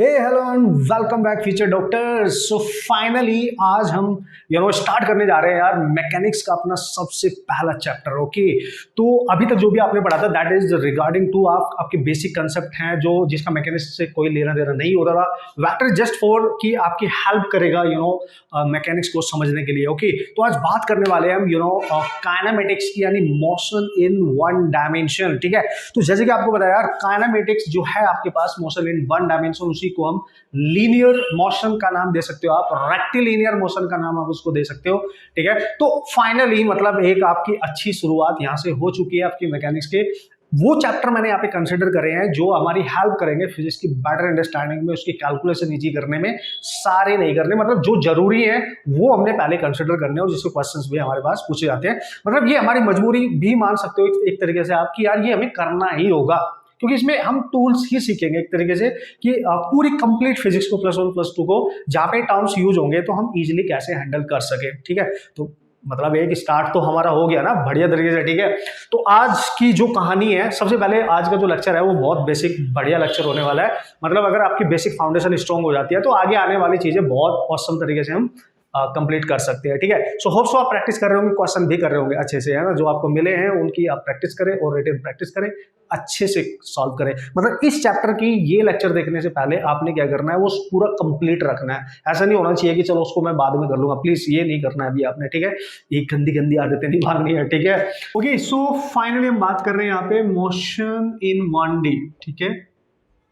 Hey hello and welcome back future doctors. So finally आज हम start करने जा रहे हैं यार मैकेनिक्स का अपना सबसे पहला चैप्टर। ओके, तो अभी तक जो भी आपने पढ़ा था दैट इज रिगार्डिंग टू आपके बेसिक कंसेप्ट हैं जो जिसका मैकेनिक्स से कोई लेना देना नहीं होता था। वेक्टर जस्ट फॉर कि आपकी हेल्प करेगा मैकेनिक्स को समझने के लिए। ओके, तो आज बात करने वाले हैं हम काइनेमेटिक्स की, यानी मोशन इन वन डायमेंशन। ठीक है, तो जैसे कि आपको बताया यार काइनेमेटिक्स जो है आपके पास मोशन इन वन डायमेंशन, उसी को हम लीनियर मोशन का नाम दे सकते हो, आप रेक्टिलिनियर मोशन का नाम आप उसको दे सकते हो। ठीक है, तो फाइनली मतलब एक आपकी अच्छी शुरुआत यहां से हो चुकी है आपकी मैकेनिक्स के। वो चैप्टर मैंने यहाँ पे कंसिडर करे हैं जो हमारी हेल्प करेंगे फिजिक्स की बेटर अंडरस्टैंडिंग में, उसकी कैलकुलेशन इजी करने में। सारे नहीं करने, मतलब जो जरूरी है वो हमने पहले कंसिडर करने और जिसके क्वेश्चंस भी हमारे पास पूछे जाते हैं। मतलब ये हमारी मजबूरी भी मान सकते हो एक तरीके से आप कि यार ये हमें करना ही होगा, क्योंकि इसमें हम टूल्स ही सीखेंगे एक तरीके से कि पूरी कंप्लीट फिजिक्स को +1 +2 को जहाँ पे टर्म्स यूज होंगे तो हम इजीली कैसे हैंडल कर सके। ठीक है, तो मतलब एक स्टार्ट तो हमारा हो गया ना बढ़िया तरीके से। ठीक है, तो आज की जो कहानी है, सबसे पहले आज का जो लेक्चर है वो बहुत बेसिक बढ़िया लेक्चर होने वाला है। मतलब अगर आपकी बेसिक फाउंडेशन स्ट्रॉन्ग हो जाती है तो आगे आने वाली चीजें बहुत औसम तरीके से हम कंप्लीट कर सकते हैं। ठीक है, सो होप सो आप प्रैक्टिस कर रहे होंगे, क्वेश्चन भी कर रहे होंगे अच्छे से, है ना। जो आपको मिले हैं उनकी आप प्रैक्टिस करें और रिटन प्रैक्टिस करें, अच्छे से सॉल्व करें। मतलब इस चैप्टर की ये लेक्चर देखने से पहले आपने क्या करना है वो पूरा कंप्लीट रखना है। ऐसा नहीं होना चाहिए कि चलो उसको मैं बाद में कर लूंगा, प्लीज ये नहीं करना है अभी आपने। ठीक है, ये गंदी गंदी आदतें नहीं भागनी है। ठीक है, ओके, सो फाइनली हम बात कर रहे हैं यहाँ पे मोशन इन 1D। ठीक है,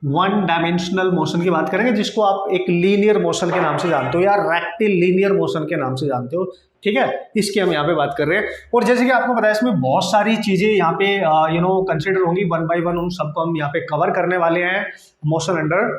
वन डायमेंशनल मोशन की बात करेंगे जिसको आप एक लीनियर मोशन के नाम से जानते हो या रेक्टिलिनियर मोशन के नाम से जानते हो। ठीक है, इसकी हम यहाँ पे बात कर रहे हैं। और जैसे कि आपको पता है इसमें बहुत सारी चीजें यहाँ पे कंसिडर होंगी, वन बाय वन उन सबको हम यहाँ पे कवर करने वाले हैं motion under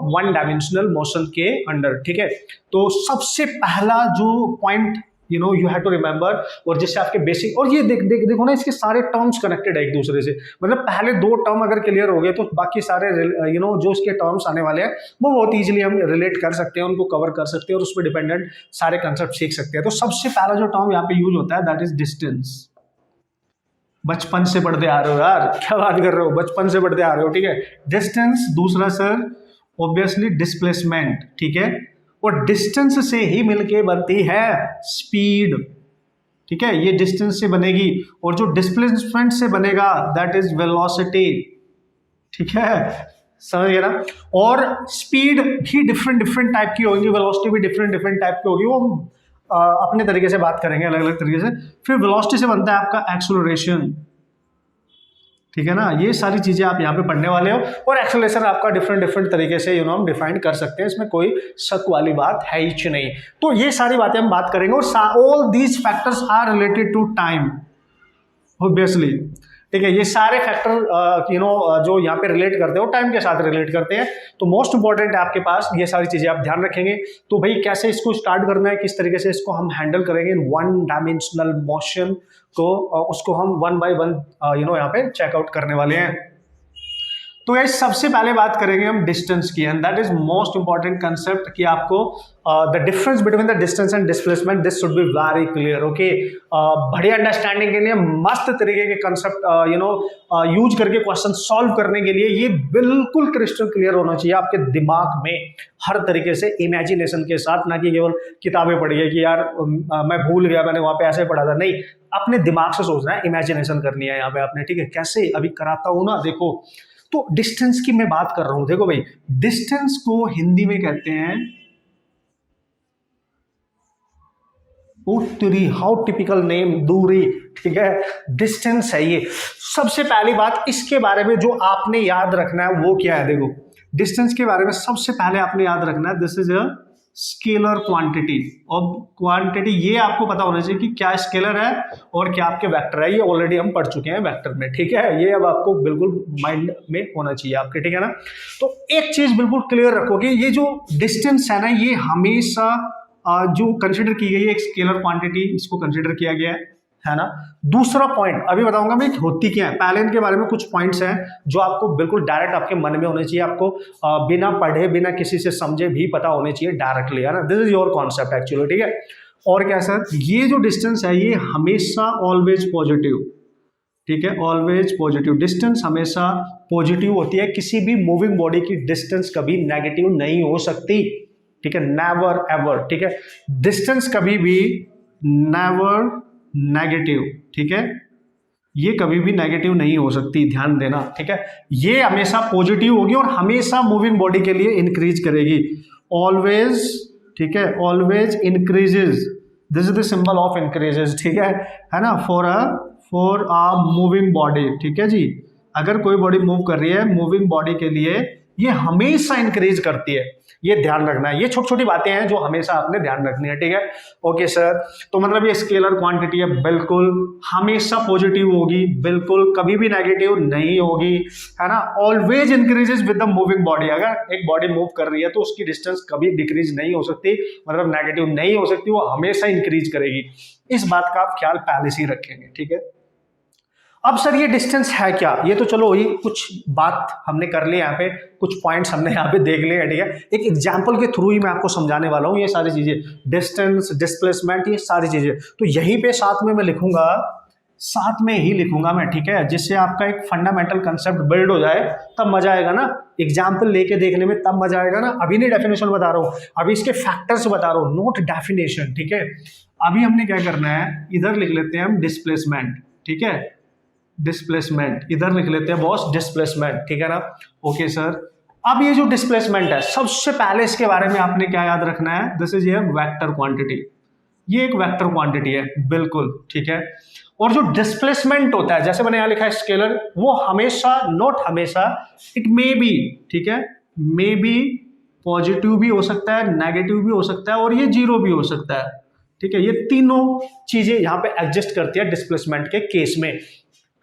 one dimensional motion के अंडर। ठीक है, तो सबसे पहला जो point you have to remember, और जिससे आपके बेसिक, और ये देखो ना इसके सारे टर्म्स कनेक्टेड है एक दूसरे से। मतलब पहले दो टर्म अगर क्लियर हो गए तो बाकी सारे जो इसके टर्म्स आने वाले हैं वो बहुत इजीली हम रिलेट कर सकते हैं, उनको कवर कर सकते हैं और उस पर डिपेंडेंट सारे कंसेप्ट सीख सकते हैं। तो सबसे पहला जो टर्म यहाँ पे यूज होता है दैट इज डिस्टेंस। बचपन से पढ़ते आ रहे हो यार, क्या बात कर रहे हो, बचपन से पढ़ते आ रहे हो। ठीक है, डिस्टेंस। दूसरा सर ऑब्वियसली डिस्प्लेसमेंट। ठीक है, और डिस्टेंस से ही मिलके बनती है स्पीड। ठीक है, ये डिस्टेंस से बनेगी और जो डिस्प्लेसमेंट से बनेगा दैट इज वेलोसिटी। ठीक है, समझ गए ना। और स्पीड भी डिफरेंट टाइप की होगी, वेलोसिटी भी डिफरेंट टाइप की होगी, वो हम अपने तरीके से बात करेंगे अलग अलग तरीके से। फिर वेलोसिटी से बनता है आपका एक्सेलरेशन। ठीक है ना, ये सारी चीजें आप यहाँ पे पढ़ने वाले हो। और एक्सेलरेशन आपका डिफरेंट तरीके से हम डिफाइन कर सकते हैं, इसमें कोई शक वाली बात है ही नहीं। तो ये सारी बातें हम बात करेंगे और all these factors are related to time obviously. ठीक है, ये सारे फैक्टर जो यहाँ पे रिलेट करते हो टाइम के साथ रिलेट करते हैं। तो मोस्ट इंपॉर्टेंट है आपके पास ये सारी चीजें आप ध्यान रखेंगे। तो भाई कैसे इसको स्टार्ट करना है, किस तरीके से इसको हम हैंडल करेंगे वन डायमेंशनल मोशन को, उसको हम वन बाय वन यहाँ पे चेकआउट करने वाले हैं। तो ये सबसे पहले बात करेंगे हम डिस्टेंस की, and that is most important concept कि आपको the difference between the distance and displacement this should be very clear. Okay, बढ़िया अंडरस्टैंडिंग के लिए मस्त तरीके के कंसेप्ट यूज करके क्वेश्चन सॉल्व करने के लिए ये बिल्कुल क्रिस्टल क्लियर होना चाहिए आपके दिमाग में, हर तरीके से इमेजिनेशन के साथ, ना कि केवल किताबें पढ़ी है कि यार मैं भूल गया मैंने वहां पे ऐसे पढ़ा था। नहीं, अपने दिमाग से सोचना है, इमेजिनेशन करनी है यहाँ पे आपने। ठीक है, कैसे अभी कराता हूं ना, देखो। तो डिस्टेंस की मैं बात कर रहा हूं, देखो भाई डिस्टेंस को हिंदी में कहते हैं उत्तरी, हाउ टिपिकल नेम, दूरी। ठीक है, डिस्टेंस है ये। सबसे पहली बात इसके बारे में जो आपने याद रखना है वो क्या है, देखो डिस्टेंस के बारे में सबसे पहले आपने याद रखना है this is a scalar quantity. और क्वांटिटी ये आपको पता होना चाहिए कि क्या स्केलर है और क्या आपके वेक्टर है, ये ऑलरेडी हम पढ़ चुके हैं वेक्टर में। ठीक है, ये अब आपको बिल्कुल माइंड में होना चाहिए आपके। ठीक है ना, तो एक चीज बिल्कुल क्लियर रखोगे, ये जो डिस्टेंस है ना ये हमेशा जो कंसिडर की गई है एक स्केलर क्वांटिटी, इसको कंसिडर किया गया है ना। दूसरा पॉइंट अभी बताऊंगा मैं होती क्या है, पहले इनके बारे में कुछ पॉइंट्स हैं जो आपको बिल्कुल डायरेक्ट आपके मन में होने चाहिए, आपको बिना पढ़े बिना किसी से समझे भी पता होने चाहिए डायरेक्टली, है ना। This is your concept actually. ठीक है, और क्या सर, ये जो डिस्टेंस है ये हमेशा ऑलवेज पॉजिटिव, ठीक है, ऑलवेज पॉजिटिव। डिस्टेंस हमेशा पॉजिटिव होती है, किसी भी मूविंग बॉडी की डिस्टेंस कभी नेगेटिव नहीं हो सकती, ठीक है, नेवर एवर, ठीक है, डिस्टेंस कभी भी नेवर नेगेटिव, ठीक है, ये कभी भी नेगेटिव नहीं हो सकती, ध्यान देना, ठीक है, ये हमेशा पॉजिटिव होगी और हमेशा मूविंग बॉडी के लिए इंक्रीज करेगी, ऑलवेज, ठीक है, always increases, this is the symbol of increases, ठीक है ना, फॉर अ मूविंग बॉडी, ठीक है जी, अगर कोई बॉडी मूव कर रही है मूविंग बॉडी के लिए ये हमेशा इंक्रीज करती है, ये ध्यान रखना है, ये छोटी छोटी बातें हैं जो हमेशा आपने ध्यान रखनी है, ठीक है, ओके सर। तो मतलब ये स्केलर क्वांटिटी है, बिल्कुल हमेशा पॉजिटिव होगी, बिल्कुल कभी भी नेगेटिव नहीं होगी, है ना, always increases with the moving body, अगर एक बॉडी मूव कर रही है तो उसकी डिस्टेंस कभी डिक्रीज नहीं हो सकती, मतलब नेगेटिव नहीं हो सकती, वो हमेशा इंक्रीज करेगी, इस बात का आप ख्याल पहले से ही रखेंगे, ठीक है। अब सर ये डिस्टेंस है क्या, ये तो चलो वही कुछ बात हमने कर ली, यहाँ पे कुछ पॉइंट्स हमने यहाँ पे देख लिए, ठीक है, एक एग्जांपल के थ्रू ही मैं आपको समझाने वाला हूँ ये सारी चीजें, डिस्टेंस, डिस्प्लेसमेंट, ये सारी चीजें, तो यहीं पे साथ में मैं लिखूंगा, साथ में ही लिखूंगा मैं, ठीक है, जिससे आपका एक फंडामेंटल कंसेप्ट बिल्ड हो जाए, तब मजा आएगा ना, एग्जाम्पल लेके देखने में तब मजा आएगा ना, अभी नहीं डेफिनेशन बता रहा हूँ, अभी इसके फैक्टर्स बता रहा हूँ, नोट डेफिनेशन, ठीक है। अभी हमने क्या करना है, इधर लिख लेते हैं हम डिस्प्लेसमेंट, ठीक है, डिस्प्लेसमेंट, इधर लिख लेते हैं बॉस डिस्प्लेसमेंट, ठीक है ना, ओके सर। अब ये जो डिस्प्लेसमेंट है, सबसे पहले इसके बारे में आपने क्या याद रखना है, दिस इज ये वेक्टर क्वांटिटी, ये एक वेक्टर क्वांटिटी है, बिल्कुल, ठीक है, और जो डिस्प्लेसमेंट होता है, जैसे मैंने यहां लिखा है स्केलर, वो हमेशा, नॉट हमेशा, इट मे बी, ठीक है, मे बी पॉजिटिव भी हो सकता है, नेगेटिव भी हो सकता है और ये जीरो भी हो सकता है, ठीक है, ये तीनों चीजें यहां पे एडजस्ट करती है डिस्प्लेसमेंट के केस में,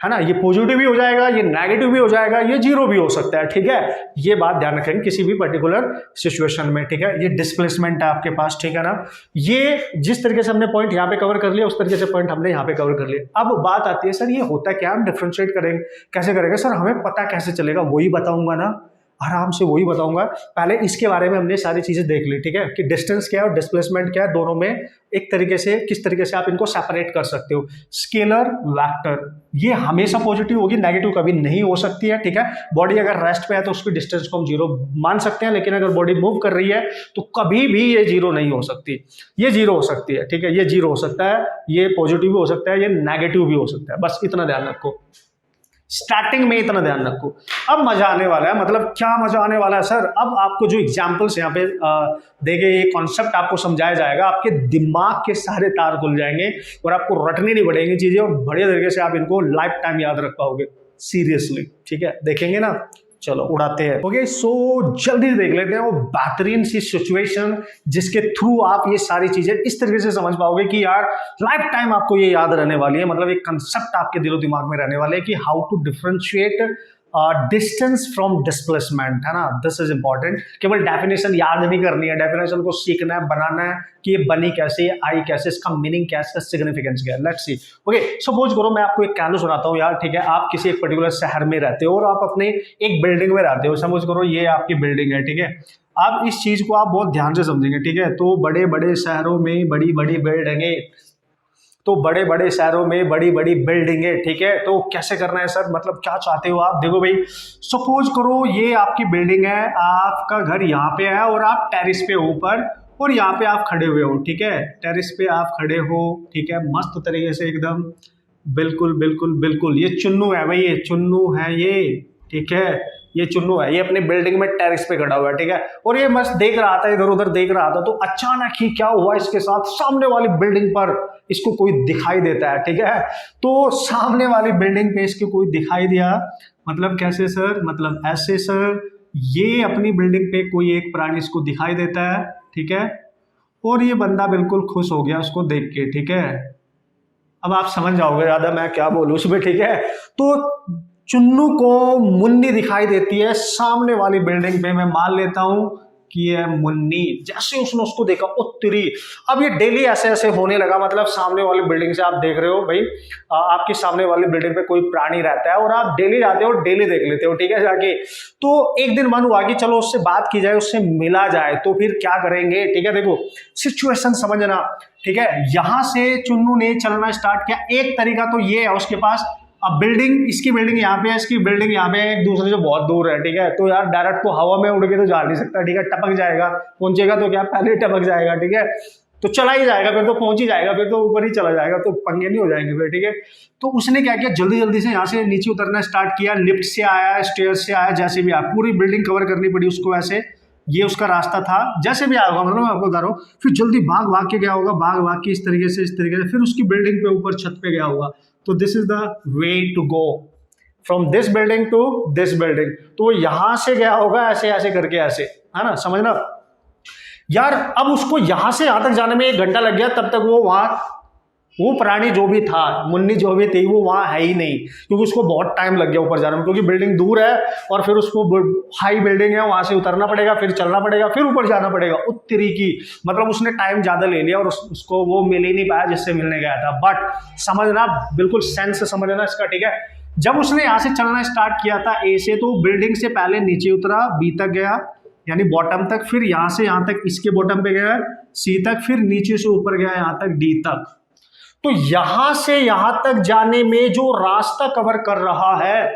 है ना, ये पॉजिटिव भी हो जाएगा, ये नेगेटिव भी हो जाएगा, ये जीरो भी हो सकता है, ठीक है, ये बात ध्यान रखेंगे किसी भी पर्टिकुलर सिचुएशन में, ठीक है, ये डिस्प्लेसमेंट है आपके पास, ठीक है ना, ये जिस तरीके से हमने पॉइंट यहाँ पे कवर कर लिया उस तरीके से पॉइंट हमने यहाँ पे कवर कर लिया। अब बात आती है सर ये होता क्या, हम डिफ्रेंशिएट करेंगे कैसे, करेंगे सर, हमें पता कैसे चलेगा, वही बताऊंगा ना, आराम से वही बताऊंगा, पहले इसके बारे में हमने सारी चीजें देख ली, ठीक है, कि डिस्टेंस क्या है और डिस्प्लेसमेंट क्या है, दोनों में एक तरीके से किस तरीके से आप इनको सेपरेट कर सकते हो। स्केलर वेक्टर ये हमेशा पॉजिटिव होगी, नेगेटिव कभी नहीं हो सकती है, ठीक है, बॉडी अगर रेस्ट पे है तो उसकी डिस्टेंस को हम जीरो मान सकते हैं, लेकिन अगर बॉडी मूव कर रही है तो कभी भी ये जीरो नहीं हो सकती, ये जीरो हो सकती है, ठीक है, ये जीरो हो सकता है, ये पॉजिटिव भी हो सकता है, ये नेगेटिव भी हो सकता है, बस इतना ध्यान रखो, स्टार्टिंग में इतना ध्यान रखो। अब मजा आने वाला है, मतलब क्या मजा आने वाला है सर, अब आपको जो एग्जांपल्स यहाँ पे देंगे, ये कॉन्सेप्ट आपको समझाया जाएगा, आपके दिमाग के सारे तार खुल जाएंगे और आपको रटनी नहीं पड़ेंगी चीजें और बढ़िया तरीके से आप इनको लाइफ टाइम याद रख पाओगे, सीरियसली, ठीक है, देखेंगे ना, चलो उड़ाते हैं, ओके। सो जल्दी देख लेते हैं वो बेहतरीन सी सिचुएशन जिसके थ्रू आप ये सारी चीजें इस तरीके से समझ पाओगे कि यार लाइफ टाइम आपको ये याद रहने वाली है, मतलब एक कंसेप्ट आपके दिलो दिमाग में रहने वाले है कि how to differentiate distance from displacement, है ना, दिस इज इंपॉर्टेंट। केवल डेफिनेशन याद नहीं करनी है, डेफिनेशन को सीखना है, बनाना है कि ये बनी कैसे, आई कैसे, इसका मीनिंग क्या है, सिग्निफिकेंस क्या है, लेट्स सी। ओके, सपोज करो मैं आपको एक कहानी सुनाता हूँ यार, ठीक है, आप किसी एक पर्टिकुलर शहर में रहते हो और आप अपने एक बिल्डिंग में रहते हो, सपोज करो ये आपकी बिल्डिंग है, ठीक है, आप इस चीज को आप बहुत ध्यान से समझेंगे, ठीक है, तो बड़े बड़े शहरों में बड़ी बड़ी बिल्डिंगें, तो बड़े बड़े शहरों में बड़ी बड़ी बिल्डिंगें, ठीक है, तो कैसे करना है सर, मतलब क्या चाहते हो आप, देखो भाई, सपोज करो ये आपकी बिल्डिंग है, आपका घर यहाँ पे है और आप टेरिस पे ऊपर और यहाँ पे आप खड़े हुए हो, ठीक है, टेरिस पे आप खड़े हो, ठीक है, मस्त तरीके से एकदम, बिल्कुल बिल्कुल बिल्कुल, ये चुन्नू है भाई, ये चुन्नू है ये, ठीक है, ये चुन्नू है, ये अपनी बिल्डिंग में टेरिस पे खड़ा हुआ है, ठीक है, और ये मस्त देख रहा था, इधर उधर देख रहा था, तो अचानक ही क्या हुआ इसके साथ, सामने वाली बिल्डिंग पर इसको कोई दिखाई देता है, ठीक है, तो सामने वाली बिल्डिंग पे इसको कोई दिखाई दिया, मतलब कैसे सर, मतलब ऐसे सर, ये अपनी बिल्डिंग पे कोई एक प्राणी इसको दिखाई देता है, ठीक है, और ये बंदा बिल्कुल खुश हो गया उसको देख के, ठीक है, अब आप समझ जाओगे ज्यादा मैं क्या बोलूं उसमें, ठीक है, तो चुन्नू को मुन्नी दिखाई देती है सामने वाली बिल्डिंग पे, मैं मान लेता हूं कि ये मुन्नी, जैसे उसने उसको देखा उत्तरी, अब ये डेली ऐसे ऐसे होने लगा, मतलब सामने वाली बिल्डिंग से आप देख रहे हो भाई, आपकी सामने वाली बिल्डिंग पे कोई प्राणी रहता है और आप डेली जाते हो, डेली देख लेते हो, ठीक है, जाके, तो एक दिन मन हुआ कि चलो उससे बात की जाए, उससे मिला जाए, तो फिर क्या करेंगे, ठीक है, देखो सिचुएशन समझना, ठीक है, यहां से चुन्नू ने चलना स्टार्ट किया, एक तरीका तो ये है उसके पास अब बिल्डिंग, इसकी बिल्डिंग यहाँ पे है, इसकी बिल्डिंग यहाँ पे है, एक दूसरे से बहुत दूर है, ठीक है। तो यार डायरेक्ट तो हवा में उड़ के तो जा नहीं सकता, ठीक है, टपक जाएगा, पहुंचेगा तो क्या पहले टपक जाएगा, ठीक है, तो चला ही जाएगा, फिर तो पहुंच ही जाएगा, फिर तो ऊपर ही चला जाएगा, तो पंगे नहीं हो जाएंगे फिर, ठीक है। तो उसने क्या किया, जल्दी जल्दी से यहाँ से नीचे उतरना स्टार्ट किया, लिफ्ट से आया, स्टेयर से आया, जैसे भी आया, पूरी बिल्डिंग कवर करनी पड़ी उसको वैसे, ये उसका रास्ता था, जैसे भी आया होगा, मतलब मैं आपको बता रहा हूँ। फिर जल्दी भाग भाग के गया होगा, भाग भाग के इस तरीके से, फिर उसकी बिल्डिंग पे ऊपर छत पे गया होगा। तो this is the way to go from this building to this building. तो यहां से गया होगा ऐसे ऐसे करके, ऐसे, है ना, समझना यार। अब उसको यहां से यहां तक जाने में 1 घंटा लग गया, तब तक वो प्राणी जो भी था, मुन्नी जो भी थी, वो वहां है ही नहीं, क्योंकि उसको बहुत टाइम लग गया ऊपर जाने में, क्योंकि बिल्डिंग दूर है और फिर उसको हाई बिल्डिंग है, वहां से उतरना पड़ेगा, फिर चलना पड़ेगा, फिर ऊपर जाना पड़ेगा, उत्तरी की, मतलब उसने टाइम ज्यादा ले लिया और उसको वो मिल ही नहीं पाया जिससे मिलने गया था। बट समझना, बिल्कुल सेंस से समझना इसका, ठीक है। जब उसने यहाँ से चलना स्टार्ट किया था ए से, तो बिल्डिंग से पहले नीचे उतरा, बी तक गया, यानी बॉटम तक, फिर यहां से यहां तक इसके बॉटम पे गया सी तक, फिर नीचे से ऊपर गया यहां तक डी तक। तो यहां से यहां तक जाने में जो रास्ता कवर कर रहा है,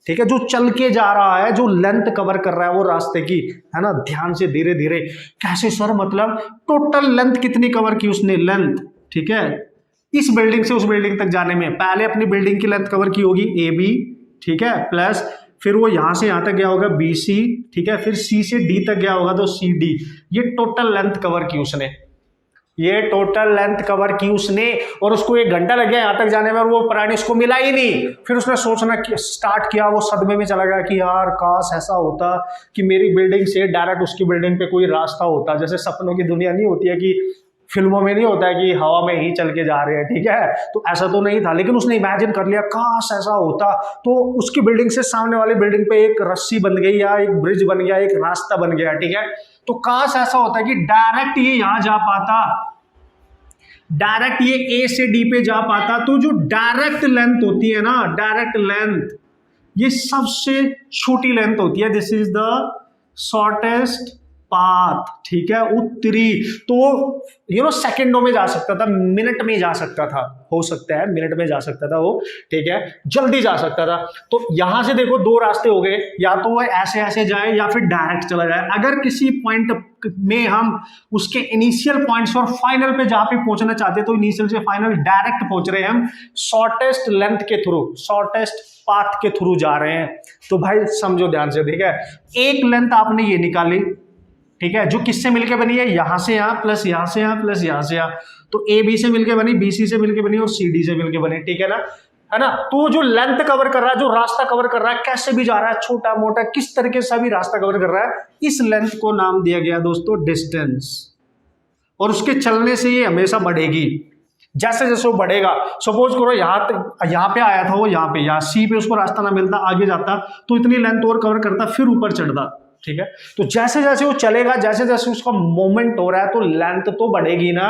ठीक है, जो चल के जा रहा है, जो लेंथ कवर कर रहा है वो रास्ते की, है ना, ध्यान से धीरे धीरे। कैसे सर, मतलब टोटल लेंथ कितनी कवर की उसने, लेंथ, ठीक है, इस बिल्डिंग से उस बिल्डिंग तक जाने में पहले अपनी बिल्डिंग की लेंथ कवर की होगी ए बी, ठीक है, प्लस फिर वो यहां से यहां तक गया होगा बी सी, ठीक है, फिर सी से डी तक गया होगा तो सी डी। ये टोटल लेंथ कवर की उसने, ये टोटल लेंथ कवर की उसने, और उसको 1 घंटा लग गया यहां तक जाने में, और वो प्राणी उसको मिला ही नहीं। फिर उसने सोचना स्टार्ट किया, वो सदमे में चला गया कि यार काश ऐसा होता कि मेरी बिल्डिंग से डायरेक्ट उसकी बिल्डिंग पे कोई रास्ता होता, जैसे सपनों की दुनिया नहीं होती है कि फिल्मों में नहीं होता है कि हवा में ही चल के जा रहे हैं, ठीक है, तो ऐसा तो नहीं था, लेकिन उसने इमेजिन कर लिया काश ऐसा होता। तो उसकी बिल्डिंग से सामने वाली बिल्डिंग पे एक रस्सी बन गई, या एक ब्रिज बन गया, एक रास्ता बन गया, ठीक है। तो काश ऐसा होता कि डायरेक्ट ये यहां जा पाता, डायरेक्ट ये ए से डी पे जा पाता। तो जो डायरेक्ट लेंथ होती है ना, डायरेक्ट लेंथ, ये सबसे छोटी लेंथ होती है, this is the shortest path, ठीक है, उत्तरी। तो सेकंडों में जा सकता था, मिनट में जा सकता था, हो सकता है मिनट में जा सकता था वो, ठीक है, जल्दी जा सकता था। तो यहां से देखो 2 रास्ते हो गए, या तो वो ऐसे ऐसे जाए या फिर डायरेक्ट चला जाए। अगर किसी पॉइंट में हम उसके इनिशियल पॉइंट्स और फाइनल पे जहां पे पहुंचना चाहते हैं, तो इनिशियल से फाइनल डायरेक्ट पहुंच रहे हैं हम, शॉर्टेस्ट लेंथ के थ्रू, शॉर्टेस्ट पाथ के थ्रू जा रहे हैं। तो भाई समझो ध्यान से, ठीक है, एक लेंथ आपने ये निकाली, ठीक है, जो किससे मिलके बनी है, यहां से यहां प्लस यहां से यहां प्लस यहां से यहां, तो ए बी से मिलके बनी, बी सी से मिलके बनी और सी डी से मिलके बनी, ठीक है ना, है ना। तो जो लेंथ कवर कर रहा है, जो रास्ता कवर कर रहा है, कैसे भी जा रहा है, छोटा मोटा किस तरीके से भी रास्ता कवर कर रहा है, इस लेंथ को नाम दिया गया दोस्तों डिस्टेंस। और उसके चलने से ये हमेशा बढ़ेगी, जैसे जैसे वो बढ़ेगा। सपोज करो यहाँ पे आया था वो, यहाँ पे, यहाँ सी पे उसको रास्ता ना मिलता, आगे जाता तो इतनी लेंथ और कवर करता, फिर ऊपर चढ़ता, ठीक है। तो जैसे जैसे वो चलेगा, जैसे जैसे उसका मूवमेंट हो रहा है, तो लेंथ तो बढ़ेगी ना,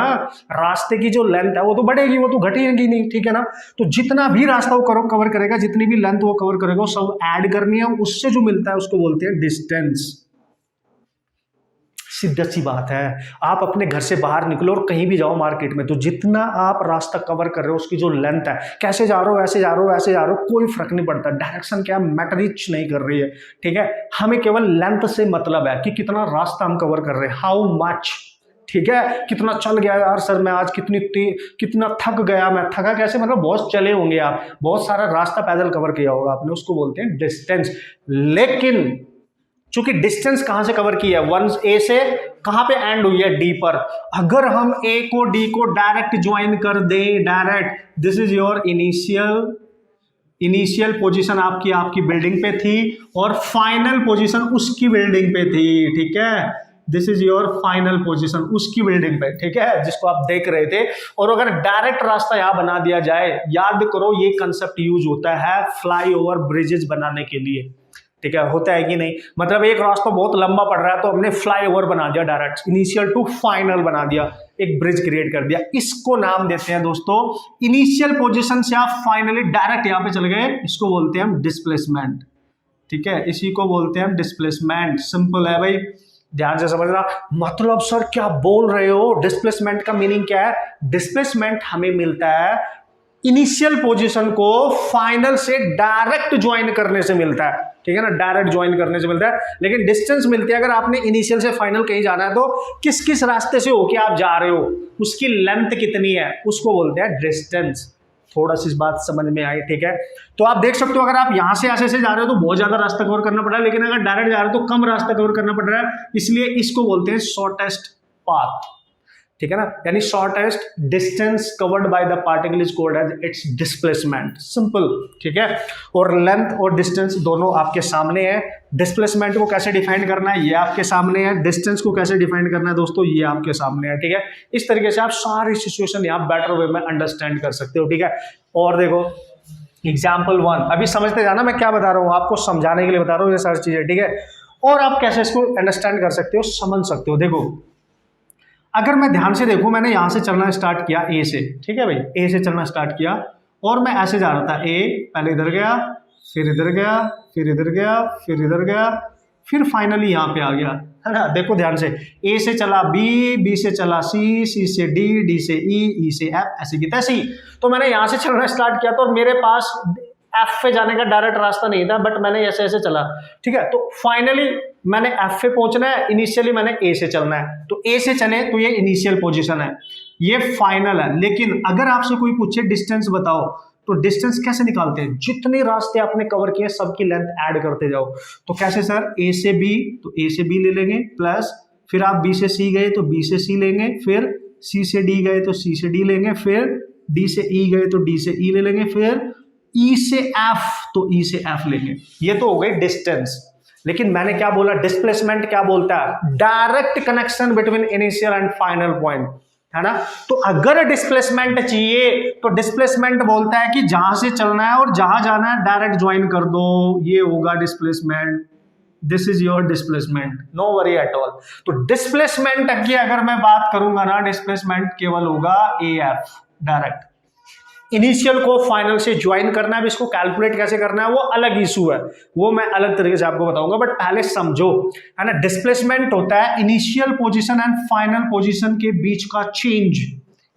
रास्ते की जो लेंथ है वो तो बढ़ेगी, वो तो घटेगी नहीं, ठीक है ना। तो जितना भी रास्ता वो कवर करेगा, जितनी भी लेंथ वो कवर करेगा, वो सब ऐड करनी है, उससे जो मिलता है उसको बोलते हैं डिस्टेंस। सीधा सी बात है, आप अपने घर से बाहर निकलो और कहीं भी जाओ मार्केट में, तो जितना आप रास्ता कवर कर रहे हो, उसकी जो लेंथ है, कैसे जा रहे हो, ऐसे जा रहे हो, ऐसे जा रहे हो, कोई फर्क नहीं पड़ता, डायरेक्शन क्या मैटर नहीं कर रही है, ठीक है। हमें केवल लेंथ से मतलब है कि कितना रास्ता हम कवर कर रहे हैं, हाउ मच, ठीक है, कितना चल गया यार सर, मैं आज कितना थक गया, मैं थका कैसे, मतलब बहुत चले होंगे आप, बहुत सारा रास्ता पैदल कवर किया होगा आपने, उसको बोलते हैं डिस्टेंस। लेकिन चूंकि डिस्टेंस कहां से कवर की है, 1 ए से कहां पे एंड हुई है, डी पर, अगर हम ए को डी को डायरेक्ट ज्वाइन कर दें, direct, this is your initial position आपकी बिल्डिंग पे थी, और फाइनल पोजीशन उसकी बिल्डिंग पे थी, ठीक है, this is your final position उसकी बिल्डिंग पे, ठीक है, जिसको आप देख रहे थे। और अगर डायरेक्ट रास्ता यहां बना दिया जाए, याद करो ये कंसेप्ट यूज होता है फ्लाईओवर ब्रिजेस बनाने के लिए, ठीक है, होता है कि नहीं, मतलब एक रास्ता बहुत लंबा पड़ रहा है, तो हमने फ्लाईओवर बना दिया, डायरेक्ट इनिशियल टू फाइनल बना दिया, एक ब्रिज क्रिएट कर दिया, इसको नाम देते हैं दोस्तों, इनिशियल पोजीशन से आप फाइनली डायरेक्ट यहां पे चले गए, इसको बोलते हैं हम डिस्प्लेसमेंट, ठीक है, इसी को बोलते हैं हम डिस्प्लेसमेंट। सिंपल है भाई, ध्यान से समझना। मतलब सर क्या बोल रहे हो, डिस्प्लेसमेंट का मीनिंग क्या है, डिस्प्लेसमेंट हमें मिलता है इनिशियल पोजीशन को फाइनल से डायरेक्ट ज्वाइन करने से मिलता है, ठीक है ना, डायरेक्ट ज्वाइन करने से मिलता है। लेकिन डिस्टेंस मिलती है अगर आपने इनिशियल से फाइनल कहीं जाना है तो किस किस रास्ते से होके आप जा रहे हो, उसकी लेंथ कितनी है, उसको बोलते हैं डिस्टेंस। थोड़ा सी इस बात समझ में आई, ठीक है। तो आप देख सकते हो अगर आप यहां से ऐसे से जा रहे हो तो बहुत ज्यादा रास्ता कवर करना पड़ रहा है, लेकिन अगर डायरेक्ट जा रहे हो तो कम रास्ता कवर करना पड़ रहा है, इसलिए इसको बोलते हैं शॉर्टेस्ट पाथ, ठीक है ना, यानी shortest distance covered by the particle is called as its displacement, simple, ठीक है। और लेंथ और डिस्टेंस दोनों आपके सामने है। डिस्प्लेसमेंट को कैसे डिफाइन करना है ये आपके सामने है, डिस्टेंस को कैसे डिफाइन करना है दोस्तों ये आपके सामने है, ठीक है। इस तरीके से आप सारी सिचुएशन यहाँ बेटर वे में अंडरस्टैंड कर सकते हो, ठीक है। और देखो एग्जाम्पल 1, अभी समझते जाना मैं क्या बता रहा हूँ, आपको समझाने के लिए बता रहा हूँ ये सारी चीजें, ठीक है। और आप कैसे इसको अंडरस्टैंड कर सकते हो, समझ सकते हो। देखो अगर मैं ध्यान से देखूं, मैंने यहां से चलना स्टार्ट किया ए से, ठीक है भाई, ए से चलना स्टार्ट किया और मैं ऐसे जा रहा था, ए पहले इधर गया, फिर इधर गया, फिर इधर गया, फिर इधर गया, फिर फाइनली यहां पे आ गया, है ना। देखो ध्यान से, ए से चला बी, बी से चला सी, सी से डी, डी से ई, ई से एफ, ऐसे की तैसे ही। तो मैंने यहां से चलना स्टार्ट किया तो और मेरे पास एफ पे जाने का डायरेक्ट रास्ता नहीं था, बट मैंने ऐसे ऐसे चला, ठीक है। तो फाइनली मैंने एफ पे पहुंचना है, इनिशियली मैंने ए से चलना है, तो ए से चले तो ये इनिशियल पोजीशन है, ये फाइनल है। लेकिन अगर आपसे कोई पूछे डिस्टेंस बताओ, तो डिस्टेंस कैसे निकालते हैं, जितने रास्ते आपने कवर किए सबकी लेंथ ऐड करते जाओ। तो कैसे सर, ए से बी, तो ए से बी ले लेंगे, प्लस फिर आप बी से सी गए तो बी से सी लेंगे, फिर सी से डी गए तो सी से डी लेंगे, फिर डी से ई गए तो डी से ई ले लेंगे, फिर ई से एफ तो ई से एफ लेंगे। ये तो हो गई डिस्टेंस। लेकिन मैंने क्या बोला, डिस्प्लेसमेंट क्या बोलता है, direct connection between initial and final point, है ना। तो अगर डिस्प्लेसमेंट चाहिए तो डिस्प्लेसमेंट बोलता है कि जहां से चलना है और जहां जाना है डायरेक्ट ज्वाइन कर दो, ये होगा displacement. This is your displacement, no worry at all. तो डिस्प्लेसमेंट की अगर मैं बात करूंगा ना, डिस्प्लेसमेंट केवल होगा ए एफ, डायरेक्ट। इनिशियल को फाइनल से ज्वाइन करना है, इसको कैलकुलेट कैसे करना है वो अलग इशू है, वो मैं अलग तरीके से आपको बताऊंगा, बट पहले समझो, है ना। डिस्प्लेसमेंट होता है initial position and final position के बीच का चेंज,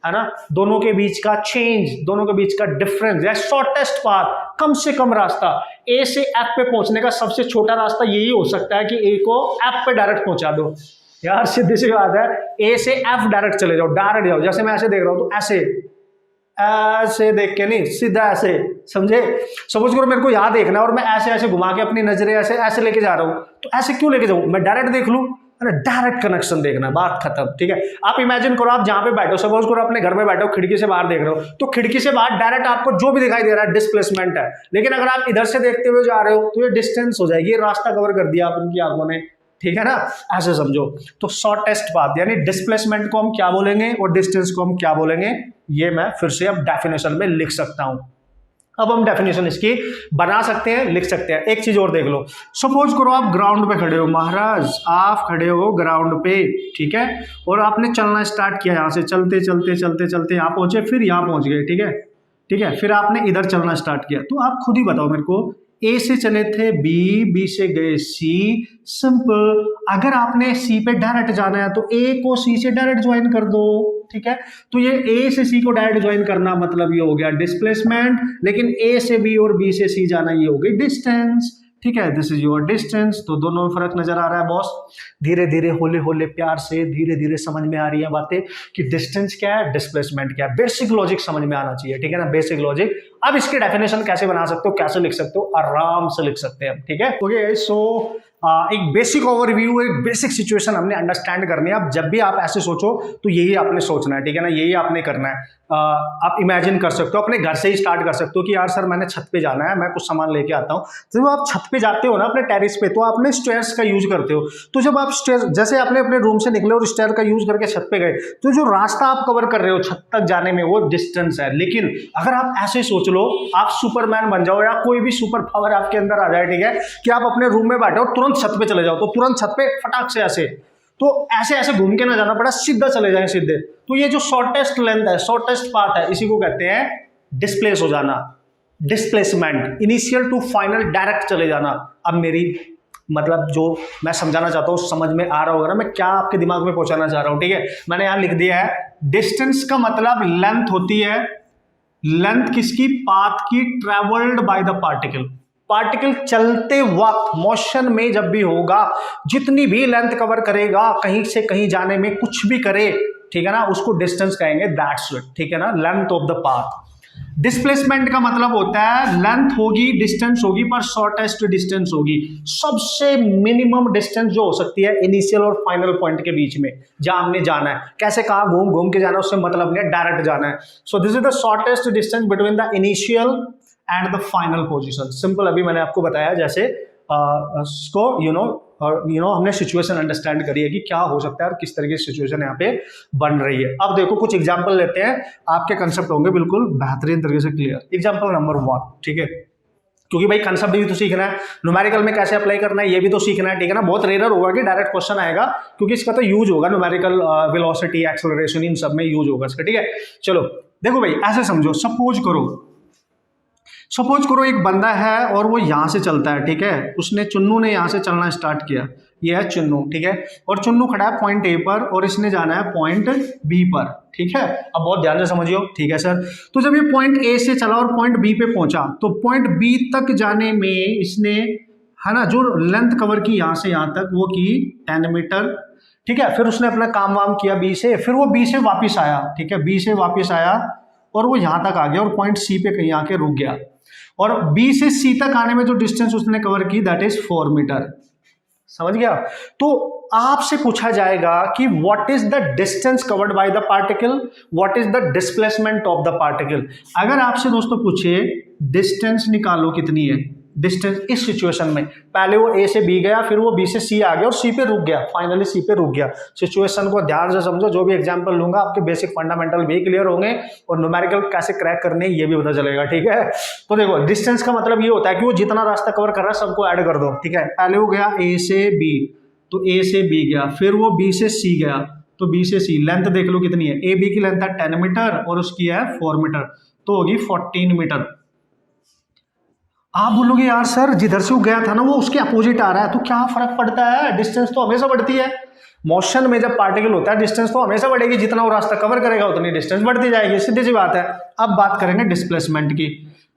है ना, दोनों के बीच का चेंज, दोनों के बीच का डिफरेंस, या शॉर्टेस्ट पाथ, कम से कम रास्ता। ए से एफ पे पहुंचने का सबसे छोटा रास्ता यही हो सकता है कि ए को एफ पे डायरेक्ट पहुंचा दो। यार सीधी सी बात है, ए से एफ डायरेक्ट चले जाओ, डायरेक्ट जाओ। जैसे मैं ऐसे देख रहा हूं तो ऐसे देख के नहीं, सीधा ऐसे, समझे। सपोज करो मेरे को यहाँ देखना है और मैं ऐसे ऐसे घुमा के अपनी नजरें ऐसे ऐसे लेके जा रहा हूँ, तो ऐसे क्यों लेके जाऊँ, मैं डायरेक्ट देख लूँ, है ना, डायरेक्ट कनेक्शन देखना, बात खत्म, ठीक है। आप इमेजिन करो आप जहाँ पे बैठो, सपोज करो अपने घर में बैठो, खिड़की से बाहर देख रहे हो, तो खिड़की से बाहर डायरेक्ट आपको जो भी दिखाई दे रहा है डिस्प्लेसमेंट है। लेकिन अगर आप इधर से देखते हुए जा रहे हो तो ये डिस्टेंस हो जाएगी, रास्ता कवर कर दिया आप उनकी आंखों ने, ठीक है ना, ऐसे समझो। तो शॉर्टेस्ट पाथ यानी डिस्प्लेसमेंट को हम क्या बोलेंगे और डिस्टेंस को हम क्या बोलेंगे, ये मैं फिर से अब डेफिनेशन में लिख सकता हूं। अब हम डेफिनेशन इसकी बना सकते हैं, लिख सकते हैं। एक चीज और देख लो, सपोज करो आप ग्राउंड पे खड़े हो, महाराज आप खड़े हो ग्राउंड पे, ठीक है, और आपने चलना स्टार्ट किया, यहां से चलते चलते चलते चलते यहां पहुंचे, फिर यहां पहुंच गए, ठीक है, ठीक है, फिर आपने इधर चलना स्टार्ट किया। तो आप खुद ही बताओ मेरे को, ए से चले थे बी, बी से गए सी, सिंपल। अगर आपने सी पे डायरेक्ट जाना है तो ए को सी से डायरेक्ट ज्वाइन कर दो, ठीक है। तो ये ए से सी को डायरेक्ट ज्वाइन करना मतलब ये हो गया डिस्प्लेसमेंट, लेकिन ए से बी और बी से सी जाना ये हो गई डिस्टेंस, ठीक है। This is your distance. तो दोनों में फर्क नजर आ रहा है बॉस, धीरे धीरे होले होले प्यार से धीरे धीरे समझ में आ रही है बातें कि डिस्टेंस क्या है, डिस्प्लेसमेंट क्या है, बेसिक लॉजिक समझ में आना चाहिए, ठीक है ना, बेसिक लॉजिक। अब इसकी डेफिनेशन कैसे बना सकते हो, कैसे लिख सकते हो, आराम से लिख सकते हैं, ठीक है। ओके, सो एक बेसिक ओवरव्यू, एक बेसिक सिचुएशन हमने अंडरस्टैंड करनी है। अब जब भी आप ऐसे सोचो तो यही आपने सोचना है, ठीक है ना, यही आपने करना है। आप इमेजिन कर सकते हो, अपने घर से ही स्टार्ट कर सकते हो कि यार सर मैंने छत पे जाना है, मैं कुछ सामान लेके आता हूँ। जब आप छत पे जाते हो ना अपने टेरिस पे, तो आपने स्टेयर्स का यूज करते हो। तो जब आप स्टेयर, जैसे आपने अपने रूम से निकले और स्टेयर का यूज करके छत पे गए, तो जो रास्ता आप कवर कर रहे हो छत तक जाने में वो डिस्टेंस है। लेकिन अगर आप ऐसे सोच लो, आप सुपरमैन बन जाओ या कोई भी सुपर पावर आपके अंदर आ जाए, ठीक है, कि आप अपने रूम में बैठे हो, तुरंत छत पे चले जाओ, तो तुरंत छत पे फटाक से ऐसे, तो ऐसे ऐसे घूम के ना जाना पड़ा, सीधा चले जाए सीधे। तो ये जो शॉर्टेस्ट लेंथ है, शॉर्टेस्ट पाथ है, इसी को कहते हैं डिस्प्लेस हो जाना, displacement, initial to final direct चले जाना। अब मेरी मतलब जो मैं समझाना चाहता हूँ समझ में आ रहा होगा ना, मैं क्या आपके दिमाग में पहुंचाना चाह रहा हूँ, ठीक है। मैंने यहां लिख दिया है, डिस्टेंस का मतलब लेंथ होती है लेंथ किसकी? पाथ की, travelled by the particle. Particle चलते वक्त मोशन में जब भी होगा, जितनी भी लेंथ कवर करेगा, कहीं से कहीं जाने में कुछ भी करे, ठीक है ना, उसको डिस्टेंस कहेंगे, दैट्स इट, ठीक है ना, length of the path. Displacement का मतलब होता है लेंथ होगी, डिस्टेंस होगी, पर शॉर्टेस्ट डिस्टेंस होगी, सबसे मिनिमम डिस्टेंस जो हो सकती है इनिशियल और फाइनल पॉइंट के बीच में, जहां हमने जाना है। कैसे, कहा, घूम घूम के जाना है, उससे मतलब नहीं है, डायरेक्ट जाना है। So this is the shortest distance between the initial and the final position. Simple अभी मैंने आपको बताया, जैसे इसको हमने सिचुएशन अंडरस्टैंड करी है कि क्या हो सकता है और किस तरीके की सिचुएशन यहाँ पे बन रही है। अब देखो कुछ एग्जांपल लेते हैं, आपके कंसेप्ट होंगे बिल्कुल बेहतरीन तरीके से क्लियर। एग्जांपल नंबर 1, ठीक है, क्योंकि भाई कंसेप्ट भी तो सीखना है, न्यूमेरिकल में कैसे अप्लाई करना है ये भी तो सीखना है, ठीक है ना। बहुत रेयर होगा कि डायरेक्ट क्वेश्चन आएगा, क्योंकि इसका तो यूज होगा न्यूमेरिकल, वेलोसिटी, एक्सेलरेशन, इन सब में यूज होगा इसका, ठीक है। चलो देखो भाई, ऐसे समझो, सपोज करो एक बंदा है और वो यहां से चलता है, ठीक है, उसने, चुन्नू ने यहां से चलना स्टार्ट किया, ये है चुन्नू, ठीक है, और चुन्नू खड़ा है पॉइंट ए पर और इसने जाना है पॉइंट बी पर, ठीक है। अब बहुत ध्यान से समझियो, ठीक है सर। तो जब ये पॉइंट ए से चला और पॉइंट बी पे पहुंचा, तो पॉइंट बी तक जाने में इसने, है ना, जो लेंथ कवर की यहां से यहां तक, वो की 10 मीटर, ठीक है। फिर उसने अपना काम वाम किया बी से, फिर वो बी से वापिस आया, ठीक है, बी से वापिस आया और वो यहां तक आ गया और पॉइंट सी पे कहीं आके रुक गया, और बी से सी तक आने में जो डिस्टेंस उसने कवर की, दैट इज 4 मीटर। समझ गया? तो आपसे पूछा जाएगा कि what is the distance covered by the particle, what is the displacement of the particle. अगर आपसे दोस्तों पूछे डिस्टेंस निकालो कितनी है, डिस्टेंस इस सिचुएशन में, पहले वो ए से बी गया, फिर वो बी से सी आ गया और सी पे रुक गया, फाइनली सी पे रुक गया। सिचुएशन को ध्यान से समझो, जो भी एग्जांपल लूंगा आपके बेसिक फंडामेंटल भी क्लियर होंगे और न्यूमेरिकल कैसे क्रैक करने ये भी पता चलेगा, ठीक है। तो देखो, डिस्टेंस का मतलब ये होता है कि वो जितना रास्ता कवर कर रहा है सबको ऐड कर दो, ठीक है। पहले वो गया ए से बी, तो ए से बी गया, फिर वो बी से सी गया, तो बी से सी, लेंथ देख लो कितनी है, ए बी की लेंथ है 10 मीटर और उसकी है 4 मीटर, तो होगी 14 मीटर। आप बोलोगे यार सर जिधर से वो गया था ना वो उसके अपोजिट आ रहा है, तो क्या फर्क पड़ता है, डिस्टेंस तो हमेशा बढ़ती है। मोशन में जब पार्टिकल होता है डिस्टेंस तो हमेशा बढ़ेगी, जितना वो रास्ता कवर करेगा उतनी डिस्टेंस बढ़ती जाएगी, सीधी सी बात है। अब बात करेंगे डिस्प्लेसमेंट की।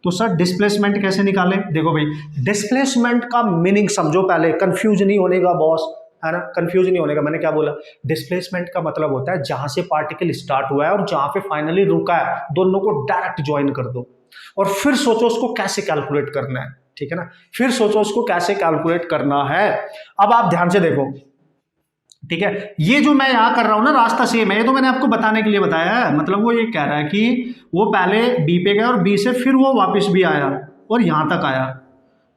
तो सर डिस्प्लेसमेंट कैसे निकालें? देखो भाई, डिस्प्लेसमेंट का मीनिंग समझो पहले, कंफ्यूज नहीं होने का बॉस, है ना, कंफ्यूज नहीं होने का। मैंने क्या बोला? डिस्प्लेसमेंट का मतलब होता है जहां से पार्टिकल स्टार्ट हुआ है और जहां पे फाइनली रुका है, दोनों को डायरेक्ट ज्वाइन कर दो और फिर सोचो उसको कैसे कैलकुलेट करना है, ठीक है ना, फिर सोचो उसको कैसे कैलकुलेट करना है। अब आप ध्यान से देखो, ठीक है, ये जो मैं यहां कर रहा हूं ना, रास्ता सेम है, ये तो मैंने आपको बताने के लिए बताया है। मतलब वो ये कह रहा है कि वो पहले बी पे गया और बी से फिर वो वापस भी आया और यहां तक आया,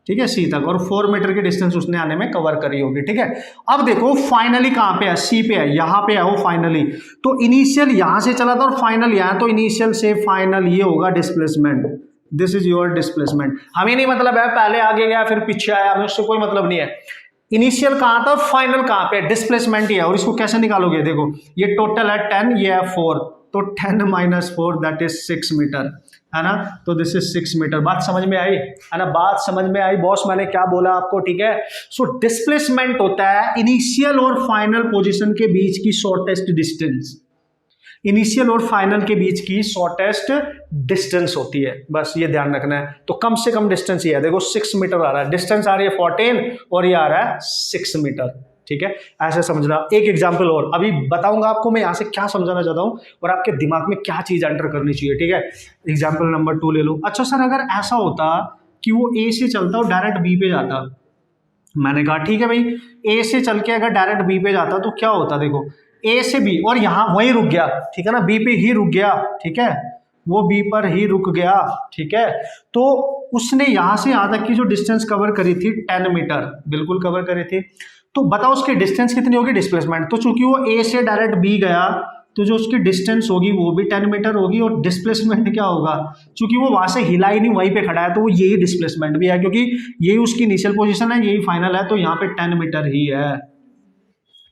ठीक है, सी तक, और 4 मीटर की डिस्टेंस उसने आने में कवर करी होगी, ठीक है। अब देखो फाइनली कहां पे है, सी पे है, यहां पे है वो फाइनली। तो इनिशियल यहां से चला था और फाइनल यहां, तो इनिशियल से फाइनल ये होगा displacement, this is your displacement. हमें नहीं मतलब है पहले आगे गया फिर पीछे आया, हमें उससे कोई मतलब नहीं है। इनिशियल कहां था, फाइनल कहां पे, डिस्प्लेसमेंट ही है। और इसको कैसे निकालोगे? देखो ये टोटल है 10, ये है 4, तो 10 - 4 दैट इज 6 मीटर, है ना। तो दिस इज 6 मीटर। बात समझ में आई, है ना, बात समझ में आई बॉस, मैंने क्या बोला आपको, ठीक है। सो डिस्प्लेसमेंट होता है इनिशियल और फाइनल पोजीशन के बीच की शॉर्टेस्ट डिस्टेंस, इनिशियल और फाइनल के बीच की शॉर्टेस्ट डिस्टेंस होती है, बस ये ध्यान रखना है। तो कम से कम डिस्टेंस ये है, देखो 6 मीटर आ रहा है, डिस्टेंस आ रही है 14 और ये आ रहा है 6 मीटर, ठीक है, ऐसे समझना। एक एग्जांपल और अभी बताऊंगा आपको मैं यहां से क्या समझाना चाहता हूं और आपके दिमाग में क्या चीज एंटर करनी चाहिए, ठीक है। एग्जांपल नंबर 2 ले लो। अच्छा सर अगर ऐसा होता कि वो ए से चलता और डायरेक्ट बी पे जाता, मैंने कहा ठीक है भाई, ए से चल के अगर डायरेक्ट बी पे जाता तो क्या होता, देखो ए से बी और यहां वहीं रुक गया, ठीक है ना, बी पे ही रुक गया, ठीक है, वो बी पर ही रुक गया, ठीक है। तो उसने यहां से यहां तक की जो डिस्टेंस कवर करी थी 10 मीटर, बिल्कुल कवर करी थी। तो बताओ उसकी डिस्टेंस कितनी होगी, डिस्प्लेसमेंट। तो चूंकि वो ए से डायरेक्ट बी गया तो जो उसकी डिस्टेंस होगी वो भी 10 मीटर होगी, और डिस्प्लेसमेंट क्या होगा, चूंकि वो वहां से हिला ही नहीं, वहीं पे खड़ा है, तो वो यही डिस्प्लेसमेंट भी है, क्योंकि यही उसकी इनिशियल पोजीशन है, यही फाइनल है, तो यहाँ पे 10 मीटर ही है,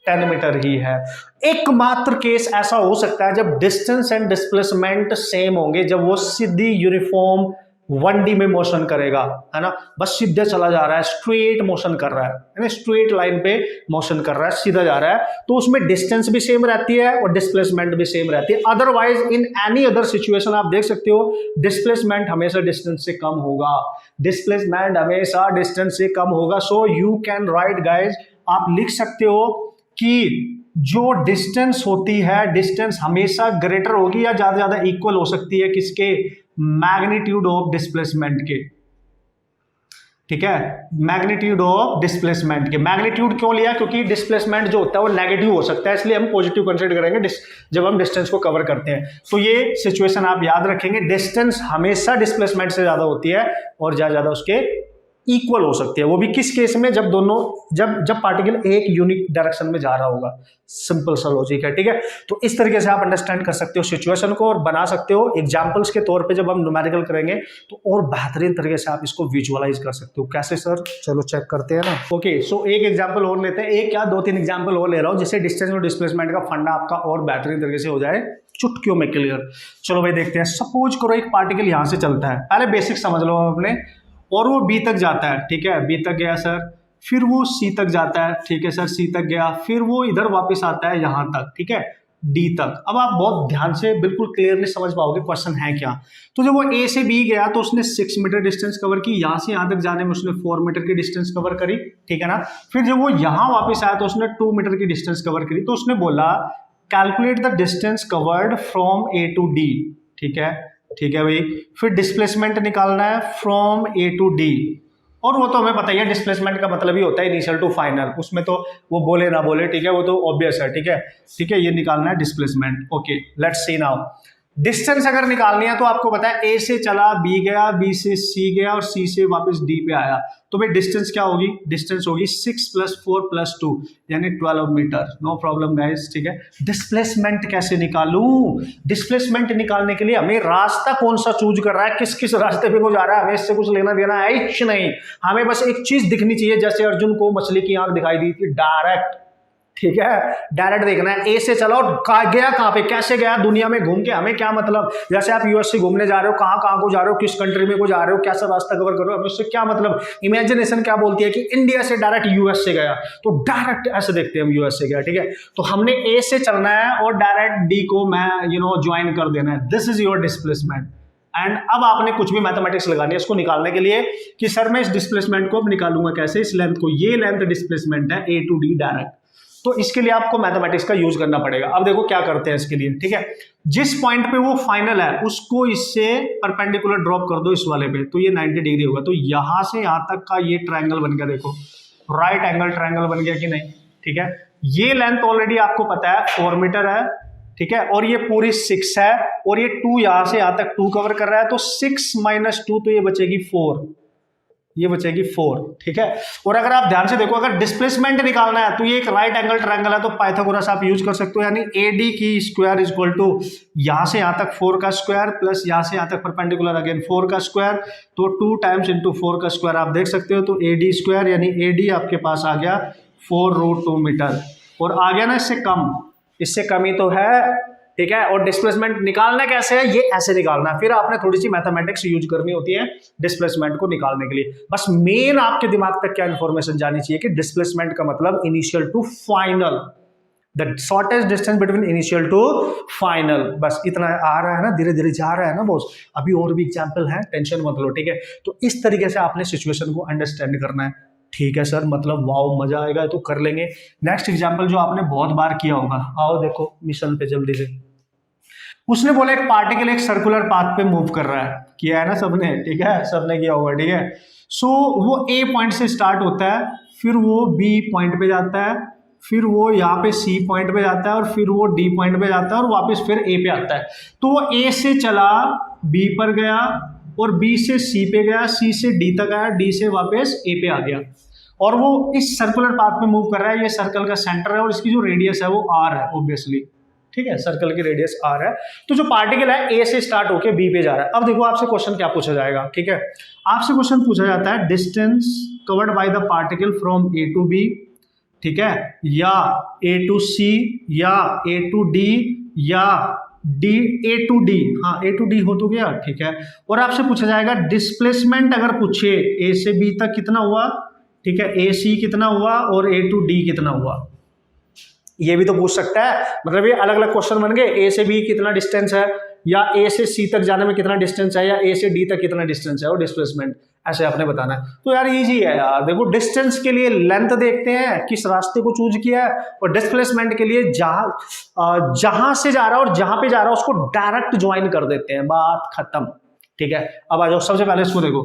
10 मीटर ही है। एकमात्र केस ऐसा हो सकता है जब डिस्टेंस एंड डिस्प्लेसमेंट सेम होंगे, जब वो सीधी यूनिफॉर्म 1D में मोशन करेगा, है ना, बस सीधे चला जा रहा है, स्ट्रेट मोशन कर रहा है ना, स्ट्रेट लाइन पे मोशन कर रहा है, सीधा जा रहा है, तो उसमें डिस्टेंस भी सेम रहती है और डिस्प्लेसमेंट भी सेम रहती है। Otherwise in any other situation आप देख सकते हो डिस्प्लेसमेंट हमेशा डिस्टेंस से कम होगा, डिस्प्लेसमेंट हमेशा डिस्टेंस से कम होगा। So you can write guys, आप लिख सकते हो कि जो डिस्टेंस होती है, डिस्टेंस हमेशा ग्रेटर होगी या ज्यादा ज्यादा इक्वल हो सकती है किसके, मैग्नीट्यूड ऑफ डिस्प्लेसमेंट के, ठीक है, मैग्नीट्यूड ऑफ डिस्प्लेसमेंट के। मैग्नीट्यूड क्यों लिया, क्योंकि डिस्प्लेसमेंट जो होता है वो नेगेटिव हो सकता है, इसलिए हम पॉजिटिव कंसीडर करेंगे जब हम डिस्टेंस को कवर करते हैं। तो ये सिचुएशन आप याद रखेंगे, डिस्टेंस हमेशा डिस्प्लेसमेंट से ज्यादा होती है और ज्यादा उसके इक्वल हो सकती है, वो भी किस केस में, जब दोनों जब पार्टिकल एक यूनिक डायरेक्शन में जा रहा होगा। सिंपल सा लॉजिक है, ठीक है। तो इस तरीके से आप अंडरस्टैंड कर सकते हो सिचुएशन को और बना सकते हो एग्जांपल्स के तौर पे। जब हम न्यूमेरिकल करेंगे तो और बेहतरीन तरीके से आप इसको विजुअलाइज कर सकते हो। कैसे सर, चलो चेक करते हैं ना। ओके, सो एक एग्जाम्पल और लेते हैं, एक क्या 2-3 एग्जाम्पल और ले रहा हूँ जिससे डिस्टेंस और डिस्प्लेसमेंट का फंडा आपका और बेहतरीन तरीके से हो जाए चुटकियों में क्लियर। चलो भाई देखते हैं। सपोज करो एक पार्टिकल यहाँ से चलता है, पहले बेसिक समझ लो आपने, और वो बी तक जाता है, ठीक है, बी तक गया सर, फिर वो सी तक जाता है, ठीक है सर, सी तक गया, फिर वो इधर वापस आता है यहाँ तक, ठीक है, डी तक। अब आप बहुत ध्यान से बिल्कुल क्लियरली समझ पाओगे क्वेश्चन है क्या। तो जब वो ए से बी गया तो उसने 6 मीटर डिस्टेंस कवर की, यहाँ से यहाँ तक जाने में उसने 4 मीटर की डिस्टेंस कवर करी, ठीक है ना। फिर जब वो यहाँ वापस आया तो उसने 2 मीटर की डिस्टेंस कवर करी। तो उसने बोला calculate the distance covered from A to D, ठीक है, ठीक है भाई। फिर डिस्प्लेसमेंट निकालना है फ्रॉम ए टू डी, और वो तो हमें पता ही है डिस्प्लेसमेंट का मतलब ही होता है इनिशियल टू फाइनल, उसमें तो वो बोले ना बोले, ठीक है, वो तो ऑब्वियस है, ठीक है, ठीक है, ये निकालना है displacement. Okay, let's see now. Distance अगर निकालनी है तो आपको पता है ए से चला, बी गया, बी से सी गया और सी से वापस डी पे आया, तो भाई डिस्टेंस क्या होगी, डिस्टेंस होगी 6 + 4 + 2 यानी 12 मीटर। नो प्रॉब्लम गाइस, ठीक है। डिस्प्लेसमेंट कैसे निकालूं, डिस्प्लेसमेंट निकालने के लिए हमें रास्ता कौन सा चूज कर रहा है, किस किस रास्ते पे को जा रहा है, हमें इससे कुछ लेना देना है नहीं, हमें बस एक चीज दिखनी चाहिए, जैसे अर्जुन को मछली की आंख दिखाई दी थी, डायरेक्ट, ठीक है, डायरेक्ट देखना है। ए से चला और गया कहां पे, कैसे गया, दुनिया में घूम के, हमें क्या मतलब, जैसे आप यूएस से घूमने जा रहे हो, कहां कहां को जा रहे हो, किस कंट्री में को जा रहे हो, कैसा रास्ता कवर कर रहे हो, हमें उससे क्या मतलब। इमेजिनेशन क्या बोलती है कि इंडिया से डायरेक्ट यूएस से गया, तो डायरेक्ट ऐसे देखते हैं हम यूएस से गया, ठीक है। तो हमने ए से चलना है और डायरेक्ट डी को मैं ज्वाइन कर देना है। This is your displacement. And अब आपने कुछ भी मैथमेटिक्स लगानी है इसको निकालने के लिए कि सर मैं इस डिस्प्लेसमेंट को अब निकालूंगा कैसे, इस लेंथ को, ये लेंथ डिस्प्लेसमेंट है ए टू डी डायरेक्ट, तो इसके लिए आपको मैथमेटिक्स का यूज करना पड़ेगा। अब देखो क्या करते हैं इसके लिए, ठीक है। जिस पॉइंट पे वो फाइनल है उसको इससे परपेंडिकुलर ड्रॉप कर दो इस वाले पे, तो ये 90 डिग्री होगा। तो यहां से यहां तक का ये ट्रायंगल बन गया, देखो राइट एंगल ट्रायंगल बन गया कि नहीं, ठीक है। ये लेंथ ऑलरेडी आपको पता है 4 मीटर है, ठीक है, और ये पूरी 6 है, और ये 2 यहां से यहां तक 2 कवर कर रहा है, तो 6 - 2 तो ये बचेगी 4, ये बचेगी 4, ठीक है। और अगर आप ध्यान से देखो, अगर डिस्प्लेसमेंट निकालना है तो ये एक राइट एंगल ट्रायंगल है, तो पाइथागोरस आप यूज कर सकते हो, यानी AD की स्क्वायर इज इक्वल टू यहां से यहां तक 4 का स्क्वायर प्लस यहां से यहां तक परपेंडिकुलर अगेन 4 का स्क्वायर, तो 2 टाइम्स इंटू 4 का स्क्वायर आप देख सकते हो, तो AD स्क्वायर यानी AD आपके पास आ गया 4√2 मीटर, और आ गया ना इससे कम ही तो है, ठीक है। और डिस्प्लेसमेंट निकालना कैसे है, ये ऐसे निकालना है। फिर आपने थोड़ी सी मैथमेटिक्स यूज करनी होती है डिस्प्लेसमेंट को निकालने के लिए। बस मेन आपके दिमाग तक क्या इंफॉर्मेशन जानी चाहिए कि डिस्प्लेसमेंट का मतलब initial to final, the shortest distance between initial to final, बस इतना आ रहा है ना, धीरे धीरे जा रहा है ना बॉस। अभी और भी एग्जाम्पल है, टेंशन मत लो, ठीक है। तो इस तरीके से आपने सिचुएशन को अंडरस्टैंड करना है, ठीक है सर, मतलब वाओ मजा आएगा तो कर लेंगे। नेक्स्ट एग्जाम्पल जो आपने बहुत बार किया होगा, आओ देखो मिशन पे जल्दी से। उसने बोला एक पार्टिकल एक सर्कुलर पाथ पे मूव कर रहा है, किया है ना सबने, ठीक है, सबने किया होगा, ठीक है। सो वो ए पॉइंट से स्टार्ट होता है, फिर वो बी पॉइंट पे जाता है, फिर वो यहाँ पे सी पॉइंट पे जाता है, और फिर वो डी पॉइंट पे जाता है, और वापस फिर ए पे आता है। तो वो ए से चला, बी पर गया, और बी से सी पे गया, सी से डी तक आया, डी से वापस ए पे आ गया, और वो इस सर्कुलर पाथ पे मूव कर रहा है। ये सर्कल का सेंटर है और इसकी जो रेडियस है वो आर है ऑब्वियसली, ठीक है, सर्कल की रेडियस आर है। तो जो पार्टिकल है ए से स्टार्ट होके बी पे जा रहा है। अब देखो आपसे क्वेश्चन क्या पूछा जाएगा, ठीक है। आपसे क्वेश्चन पूछा जाता है distance covered by the particle from A to B, ठीक है, या ए टू सी, या ए टू डी, या डी, ए टू डी, हाँ ए टू डी हो तो गया, ठीक है। और आपसे पूछा जाएगा डिस्प्लेसमेंट, अगर पूछे ए से बी तक कितना हुआ, ठीक है, ए सी कितना हुआ और ए टू डी कितना हुआ, ये भी तो पूछ सकता है। मतलब ये अलग अलग क्वेश्चन बन गए, ए से बी कितना डिस्टेंस है, या ए से सी तक जाने में कितना डिस्टेंस है, या ए से डी तक कितना डिस्टेंस है, और डिस्प्लेसमेंट ऐसे आपने बताना है। तो यार इजी है यार, देखो डिस्टेंस के लिए लेंथ देखते हैं किस रास्ते को चूज किया है, और डिस्प्लेसमेंट के लिए जहां से जा रहा है और जहां पे जा रहा है उसको डायरेक्ट ज्वाइन कर देते हैं, बात खत्म, ठीक है। अब आ जाओ, सबसे पहले इसको देखो,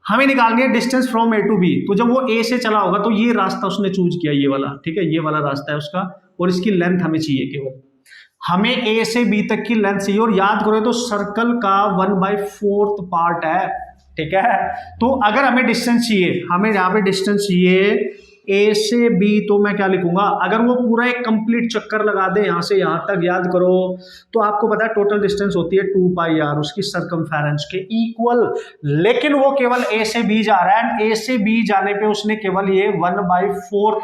हमें निकालनी है distance from A to B. तो जब वो ए से चला होगा तो ये रास्ता उसने चूज किया, ये वाला, ठीक है, ये वाला रास्ता है उसका, और इसकी लेंथ हमें चाहिए केवल, हमें ए से बी तक की लेंथ चाहिए। और याद करो तो सर्कल का 1/4 पार्ट है, ठीक है। तो अगर हमें डिस्टेंस चाहिए, हमें यहाँ पे डिस्टेंस चाहिए ए से बी, तो मैं क्या लिखूंगा, अगर वो पूरा एक कंप्लीट चक्कर लगा दे यहाँ से यहाँ तक, याद करो तो आपको पता है टोटल डिस्टेंस होती है 2πr, उसकी सरकमफेरेंस के इक्वल। लेकिन वो केवल ए से बी जा रहा है, ए से बी जाने पे उसने केवल ये 1/4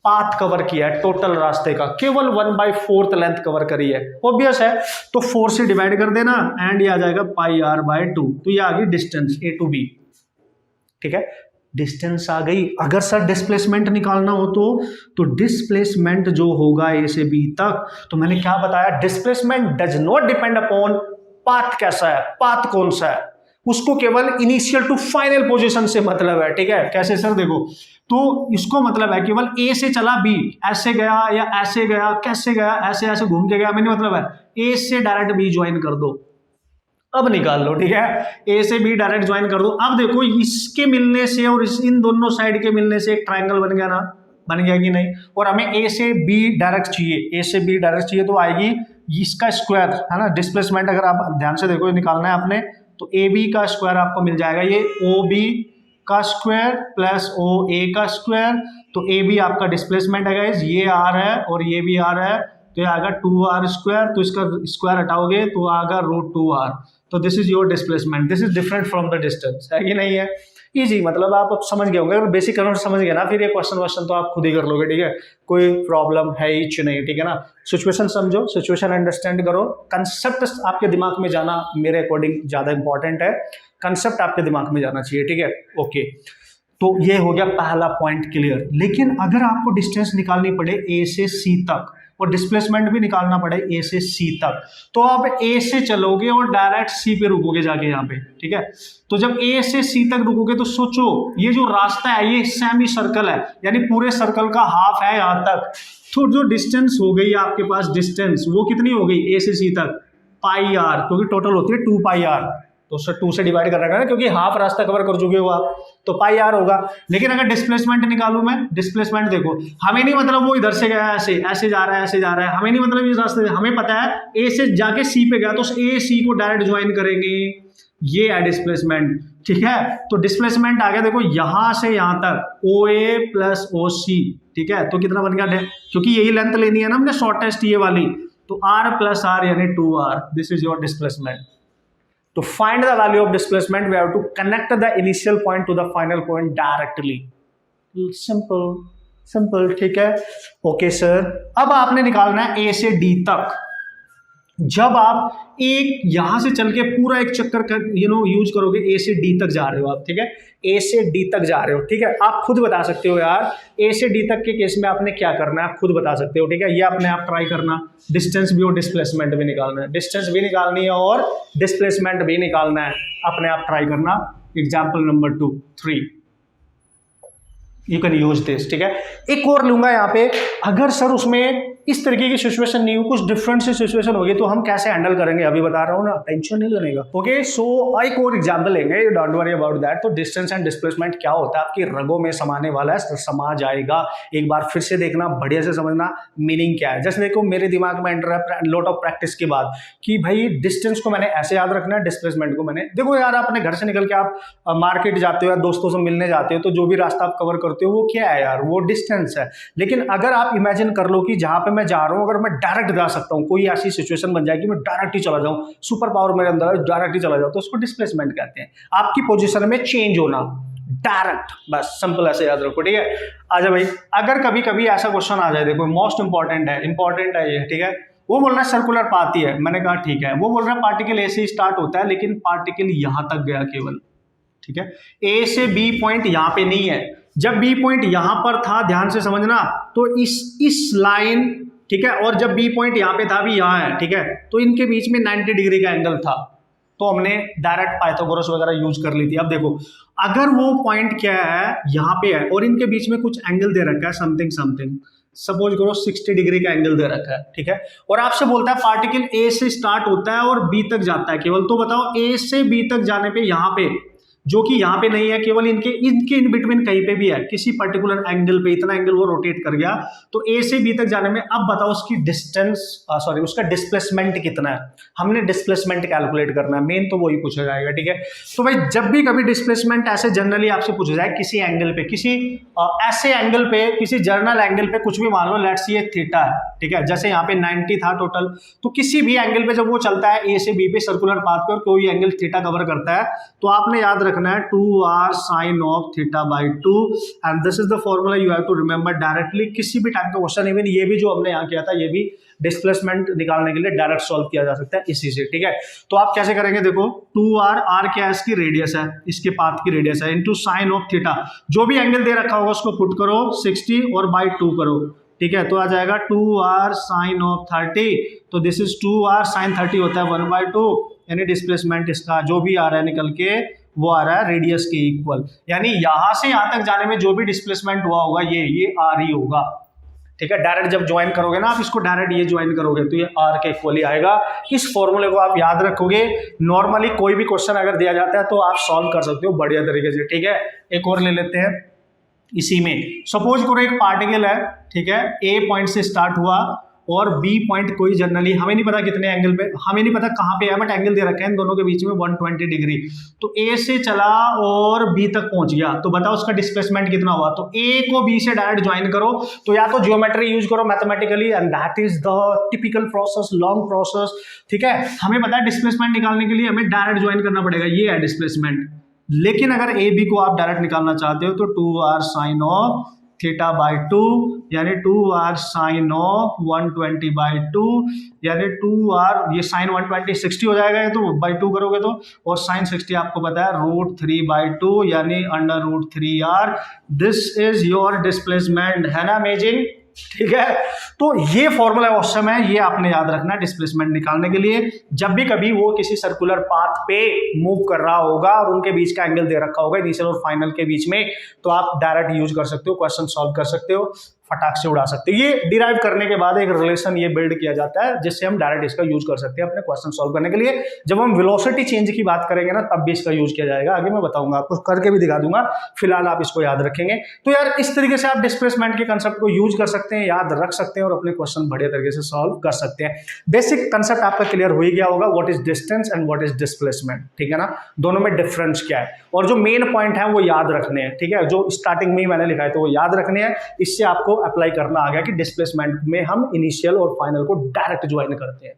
पाथ कवर किया है, टोटल रास्ते का केवल 1/4 लेंथ कवर करी है, ऑब्वियस है। तो 4 से डिवाइड कर देना एंड ये आ जाएगा πr/2, तो ये आ गई डिस्टेंस ए टू बी, ठीक है, डिस्टेंस आ गई। अगर सर डिस्प्लेसमेंट निकालना हो तो डिस्प्लेसमेंट जो होगा ए से बी तक, तो मैंने क्या बताया, displacement does not depend upon path कैसा है, पाथ कौन सा है, उसको केवल इनिशियल टू फाइनल पोजीशन से मतलब है, ठीक है। कैसे सर, देखो तो इसको मतलब है केवल ए से चला बी, ऐसे गया या ऐसे गया, कैसे गया, ऐसे ऐसे घूम के गया, मैंने मतलब है ए से डायरेक्ट बी ज्वाइन कर दो, अब निकाल लो, ठीक है, ए से बी डायरेक्ट ज्वाइन कर दो। अब देखो इसके मिलने से और इन दोनों साइड के मिलने से एक ट्रायंगल बन गया ना, बन गया कि नहीं। और हमें ए से बी डायरेक्ट चाहिए, ए से बी डायरेक्ट चाहिए, तो आएगी इसका स्क्वायर, है ना, डिस्प्लेसमेंट अगर आप ध्यान से देखो निकालना है आपने, तो ए बी का स्क्वायर आपको मिल जाएगा, ये ओ बी का स्क्वायर प्लस ओ ए का स्क्वायर। तो ए बी आपका डिस्प्लेसमेंट है गाइस, ये आर है और ये भी आर है, तो ये आएगा 2r स्क्वायर, तो इसका स्क्वायर हटाओगे तो आएगा √2r। तो this is your displacement, this is different from the distance, है कि नहीं है। इजी, मतलब आप समझ गए होंगे, अगर बेसिक करंट समझ गए ना, फिर ये क्वेश्चन तो आप खुद ही कर लोगे, ठीक है, कोई प्रॉब्लम है ही नहीं, ठीक है ना। सिचुएशन समझो, सिचुएशन अंडरस्टैंड करो, कंसेप्ट आपके दिमाग में जाना मेरे अकॉर्डिंग ज्यादा इंपॉर्टेंट है, कंसेप्ट आपके दिमाग में जाना चाहिए, ठीक है, ओके। तो ये हो गया पहला पॉइंट क्लियर। लेकिन अगर आपको डिस्टेंस निकालनी पड़े ए से सी तक और डिस्प्लेसमेंट भी निकालना पड़े ए से सी तक, तो आप ए से चलोगे और डायरेक्ट सी पे रुकोगे जाके यहाँ पे, ठीक है। तो जब ए से सी तक रुकोगे तो सोचो ये जो रास्ता है ये सेमी सर्कल है, यानी पूरे सर्कल का हाफ है यहाँ तक। तो जो डिस्टेंस हो गई आपके पास, डिस्टेंस वो कितनी हो गई ए से सी तक, πr, क्योंकि टोटल होती है 2πr, तो उससे 2 से डिवाइड कर रखा है ना, क्योंकि हाफ रास्ता कवर कर चुके हो आप, तो πr होगा। लेकिन अगर डिस्प्लेसमेंट निकालूं मैं, डिस्प्लेसमेंट देखो, हमें नहीं मतलब वो इधर से गया ऐसे ऐसे जा रहा है, ऐसे जा रहा है, हमें नहीं मतलब इस रास्ते से, हमें पता है ए से जाके सी पे गया, तो ए सी को डायरेक्ट ज्वाइन करेंगे, ये है डिस्प्लेसमेंट, ठीक है। तो डिस्प्लेसमेंट आ गया, देखो यहां से यहां तक OA प्लस OC, ठीक है, तो कितना बन गया, क्योंकि यही लेंथ लेनी है ना हमने शॉर्टेस्ट ये वाली, तो R प्लस R यानी 2R, this is your displacement. To find the value of displacement, we have to connect the initial point to the final point directly. Simple, simple, ठीक है, ओके सर। अब आपने निकालना है ए से डी तक। जब आप एक यहां से चल के पूरा एक चक्कर का यूज करोगे, ए से डी तक जा रहे हो आप, ठीक है, ए से डी तक जा रहे हो, ठीक है, आप खुद बता सकते हो यार ए से डी तक के केस में आपने क्या करना है, आप खुद बता सकते हो, ठीक है। ये अपने आप ट्राई करना, डिस्टेंस भी और डिस्प्लेसमेंट भी निकालना है, डिस्टेंस भी निकालनी है और डिस्प्लेसमेंट भी निकालना है, अपने आप ट्राई करना। Example number 2, 3, you can use this, ठीक है। एक और लूंगा यहाँ पे, अगर सर उसमें इस तरीके की सिचुएशन नहीं हो, कुछ डिफरेंट सी सिचुएशन होगी, तो हम कैसे हैंडल करेंगे, अभी बता रहा हूँ ना, टेंशन नहीं लेने का, ओके। सो एक और एग्जांपल लेंगे, डोंट वरी अबाउट दैट। तो डिस्टेंस एंड डिस्प्लेसमेंट क्या होता है आपकी रगों में समाने वाला है, समा जाएगा, एक बार फिर से देखना, बढ़िया से समझना मीनिंग क्या है। जैसे देखो मेरे दिमाग में एंटर है लॉट ऑफ प्रैक्टिस के बाद कि भाई डिस्टेंस को मैंने ऐसे याद रखना है, डिस्प्लेसमेंट को मैंने, देखो यार अपने घर से निकल के आप मार्केट जाते हो या दोस्तों से मिलने जाते हो, तो जो भी रास्ता आप कवर करते हो वो क्या है यार, वो डिस्टेंस है। लेकिन अगर आप इमेजिन कर लो कि जहां पे मैं जा रहा हूं अगर मैं डायरेक्ट जा सकता हूं, कोई ऐसी सिचुएशन बन जाएगी मैं डायरेक्ट ही चला जाऊं, सुपर पावर मेरे अंदर है, डायरेक्ट ही चला जाऊं, तो उसको डिस्प्लेसमेंट कहते हैं, आपकी पोजीशन में चेंज होना, डायरेक्ट, बस सिंपल ऐसे याद रखो, ठीक है। आजा भाई, अगर कभी कभी ऐसा क्वेश्चन आ जाए, देखो मोस्ट इंपॉर्टेंट है ये, ठीक है, वो बोल रहा है सर्कुलर पाथ ही है। मैंने कहा ठीक है। वो बोल रहा है पार्टिकल ए से स्टार्ट होता है लेकिन पार्टिकल यहां तक गया केवल, ठीक है, ए से बी पॉइंट यहां पे नहीं है। जब बी पॉइंट यहां पर था, ध्यान से समझना, तो इस लाइन, ठीक है, और जब बी पॉइंट यहां पे था भी यहां है, ठीक है, तो इनके बीच में 90 डिग्री का एंगल था, तो हमने डायरेक्ट पाइथागोरस वगैरह यूज कर ली थी। अब देखो अगर वो पॉइंट क्या है यहां पे है और इनके बीच में कुछ एंगल दे रखा है समथिंग, सपोज करो 60 डिग्री का एंगल दे रखा है, ठीक है, और आपसे बोलता है पार्टिकल ए से स्टार्ट होता है और बी तक जाता है केवल, तो बताओ ए से बी तक जाने पे यहां पे, जो कि यहां पे नहीं है, केवल इनके इन बिटवीन कहीं पे भी है, किसी पर्टिकुलर एंगल पे, इतना एंगल वो रोटेट कर गया, तो ए से बी तक जाने में अब बताओ उसकी डिस्टेंस, सॉरी उसका डिस्प्लेसमेंट कितना है। हमने डिस्प्लेसमेंट कैलकुलेट करना है, मेन तो वही पूछा जाएगा, ठीक है। तो भाई जब भी कभी डिस्प्लेसमेंट ऐसे जनरली आपसे पूछा जाए किसी एंगल पे, किसी ऐसे एंगल पे, किसी जर्नल एंगल पे, कुछ भी मान लो, लेट्स ये थीटा है, ठीक है, जैसे यहाँ पे 90 था टोटल, तो किसी भी एंगल पे जब वो चलता है ए से बी पे सर्कुलर पाथ पे और कोई एंगल थीटा कवर करता है, तो आपने याद रखना है 2r sin of theta by 2 and this is the formula you have to remember directly। किसी भी टाइप का क्वेश्चन, इवन ये भी जो हमने यहाँ किया था, ये भी डिस्प्लेसमेंट निकालने के लिए डायरेक्ट सॉल्व किया जा सकता है इसी से, ठीक है। तो आप कैसे करेंगे, देखो 2r, r क्या है, इसकी रेडियस है, इसके पाथ की रेडियस है, इनटू साइन ऑफ थीटा, जो भी एंगल दे रखा होगा उसको पुट करो 60 और बाई 2 करो, ठीक है, तो आ जाएगा 2r साइन ऑफ 30, तो दिस इज 2r साइन 30 होता है 1/2, यानी डिस्प्लेसमेंट इसका जो भी आ रहा है निकल के वो आ रहा है रेडियस के इक्वल, यानी यहां से यहां तक जाने में जो भी डिस्प्लेसमेंट हुआ होगा ये आर ही होगा, ठीक है। डायरेक्ट जब ज्वाइन करोगे ना आप इसको, डायरेक्ट ये ज्वाइन करोगे तो ये आर के इक्वल ही आएगा। इस फॉर्मूले को आप याद रखोगे, नॉर्मली कोई भी क्वेश्चन अगर दिया जाता है तो आप सॉल्व कर सकते हो बढ़िया तरीके से, ठीक है। एक और ले लेते हैं इसी में, सपोज करो एक पार्टिकल है, ठीक है, ए पॉइंट से स्टार्ट हुआ और बी पॉइंट कोई जनरली हमें नहीं पता कितने एंगल पे, हमें नहीं पता कहाँ पे है, बट एंगल दे रखे हैं इन दोनों के बीच में 120 डिग्री, तो ए से चला और बी तक पहुंच गया, तो बताओ उसका डिस्प्लेसमेंट कितना हुआ। तो ए को बी से डायरेक्ट ज्वाइन करो, तो या तो ज्योमेट्री यूज करो mathematically, and that is the typical process, long process, ठीक है। हमें पता है डिस्प्लेसमेंट निकालने के लिए हमें डायरेक्ट ज्वाइन करना पड़ेगा, ये है डिस्प्लेसमेंट। लेकिन अगर ए बी को आप डायरेक्ट निकालना चाहते हो तो 2r sign of theta by 2 यानी 2r साइन ऑफ 120/2 यानी 2r, ये साइन 120 60 हो जाएगा, ये तो बाई 2 करोगे तो, और साइन 60 आपको पता है √3/2 यानी √3r। This is your displacement, है ना अमेजिंग, ठीक है। तो ये फॉर्मूला क्वेश्चन है, ये आपने याद रखना है डिस्प्लेसमेंट निकालने के लिए। जब भी कभी वो किसी सर्कुलर पाथ पे मूव कर रहा होगा और उनके बीच का एंगल दे रखा होगा इनिशियल और फाइनल के बीच में, तो आप डायरेक्ट यूज कर सकते हो, क्वेश्चन सॉल्व कर सकते हो, फटाक से उड़ा सकते हो। ये डिराइव करने के बाद एक रिलेशन ये बिल्ड किया जाता है जिससे हम डायरेक्ट इसका यूज कर सकते हैं अपने क्वेश्चन सॉल्व करने के लिए। जब हम वेलोसिटी चेंज की बात करेंगे ना तब भी इसका यूज किया जाएगा, आगे मैं बताऊंगा, आपको करके भी दिखा दूंगा, फिलहाल आप इसको याद रखेंगे। तो यार इस तरीके से आप डिस्प्लेसमेंट के कंसेप्ट को यूज कर सकते हैं, याद रख सकते हैं और अपने क्वेश्चन बढ़िया तरीके से सॉल्व कर सकते हैं। बेसिक कंसेप्ट आपका क्लियर हो ही गया होगा, what is distance and what is displacement, ठीक है ना, दोनों में डिफरेंस क्या है, और जो मेन पॉइंट है वो याद रखने हैं, ठीक है, जो स्टार्टिंग में ही मैंने लिखा है तो वो याद रखने हैं। इससे आपको अप्लाई करना आ गया कि डिस्प्लेसमेंट में हम इनिशियल और फाइनल को डायरेक्ट ज्वाइन करते हैं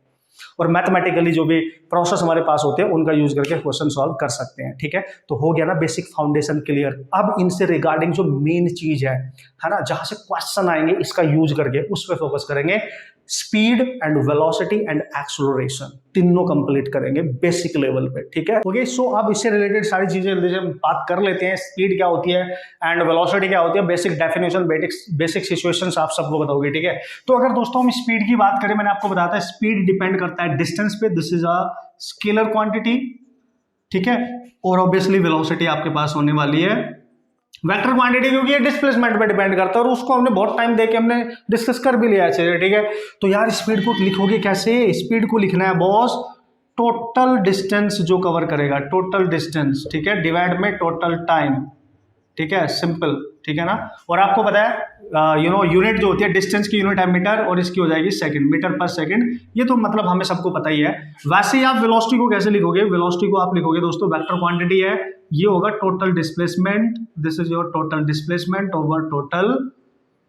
और मैथमेटिकली जो भी प्रोसेस हमारे पास होते हैं उनका यूज करके क्वेश्चन सॉल्व कर सकते हैं, ठीक है। तो हो गया ना बेसिक फाउंडेशन क्लियर। अब इनसे रिगार्डिंग जो मेन चीज है ना, जहां से क्वेश्चन आएंगे इसका यूज करके उस पर फोकस करेंगे। Speed and velocity and acceleration तीनों कंप्लीट करेंगे बेसिक लेवल पे, ठीक है। ओके, सो अब इससे रिलेटेड सारी चीजें जल्दी से बात कर लेते हैं। स्पीड क्या होती है एंड वेलोसिटी क्या होती है, बेसिक डेफिनेशन, बेसिक सिचुएशंस आप सबको बताओगे, ठीक है। तो अगर दोस्तों हम स्पीड की बात करें, मैंने आपको बताया था स्पीड डिपेंड करता है डिस्टेंस पे, this is a scalar quantity, ठीक है, और ऑब्वियसली वेलोसिटी आपके पास होने वाली है वेक्टर क्वांटिटी, क्योंकि ये डिस्प्लेसमेंट पे डिपेंड करता है और उसको हमने बहुत टाइम देके हमने डिस्कस कर भी लिया है, ठीक है। तो यार स्पीड को लिखोगे कैसे, स्पीड को लिखना है बॉस टोटल डिस्टेंस जो कवर करेगा, टोटल डिस्टेंस, ठीक है, डिवाइड में टोटल टाइम, ठीक है, सिंपल, ठीक है ना। और आपको पता है यूनिट जो होती है डिस्टेंस की यूनिट है मीटर और इसकी हो जाएगी सेकंड, मीटर पर सेकंड, ये तो मतलब हमें सबको पता ही है। वैसे ही आप वेलोसिटी को कैसे लिखोगे, वेलोसिटी को आप लिखोगे दोस्तों वेक्टर क्वांटिटी है, ये होगा total displacement, this is your total displacement over total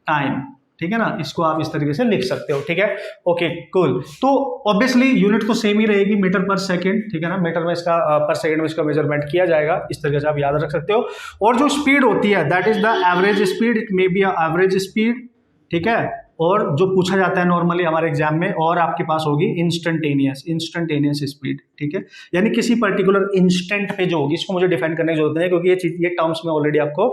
time, ठीक है ना, इसको आप इस तरीके से लिख सकते हो, ठीक है। ओके कूल, तो ऑब्वियसली यूनिट तो सेम ही रहेगी मीटर पर सेकंड, ठीक है ना, मीटर में इसका पर सेकंड में इसका मेजरमेंट किया जाएगा, इस तरीके से आप याद रख सकते हो। और जो स्पीड होती है that is the average speed, it may be average speed, ठीक है, और जो पूछा जाता है नॉर्मली हमारे एग्जाम में, और आपके पास होगी इंस्टेंटेनियस स्पीड, ठीक है, यानी किसी पर्टिकुलर इंस्टेंट पे जो होगी, इसको मुझे डिफाइन करने की जरूरत नहीं है क्योंकि ये टर्म्स मैं ऑलरेडी आपको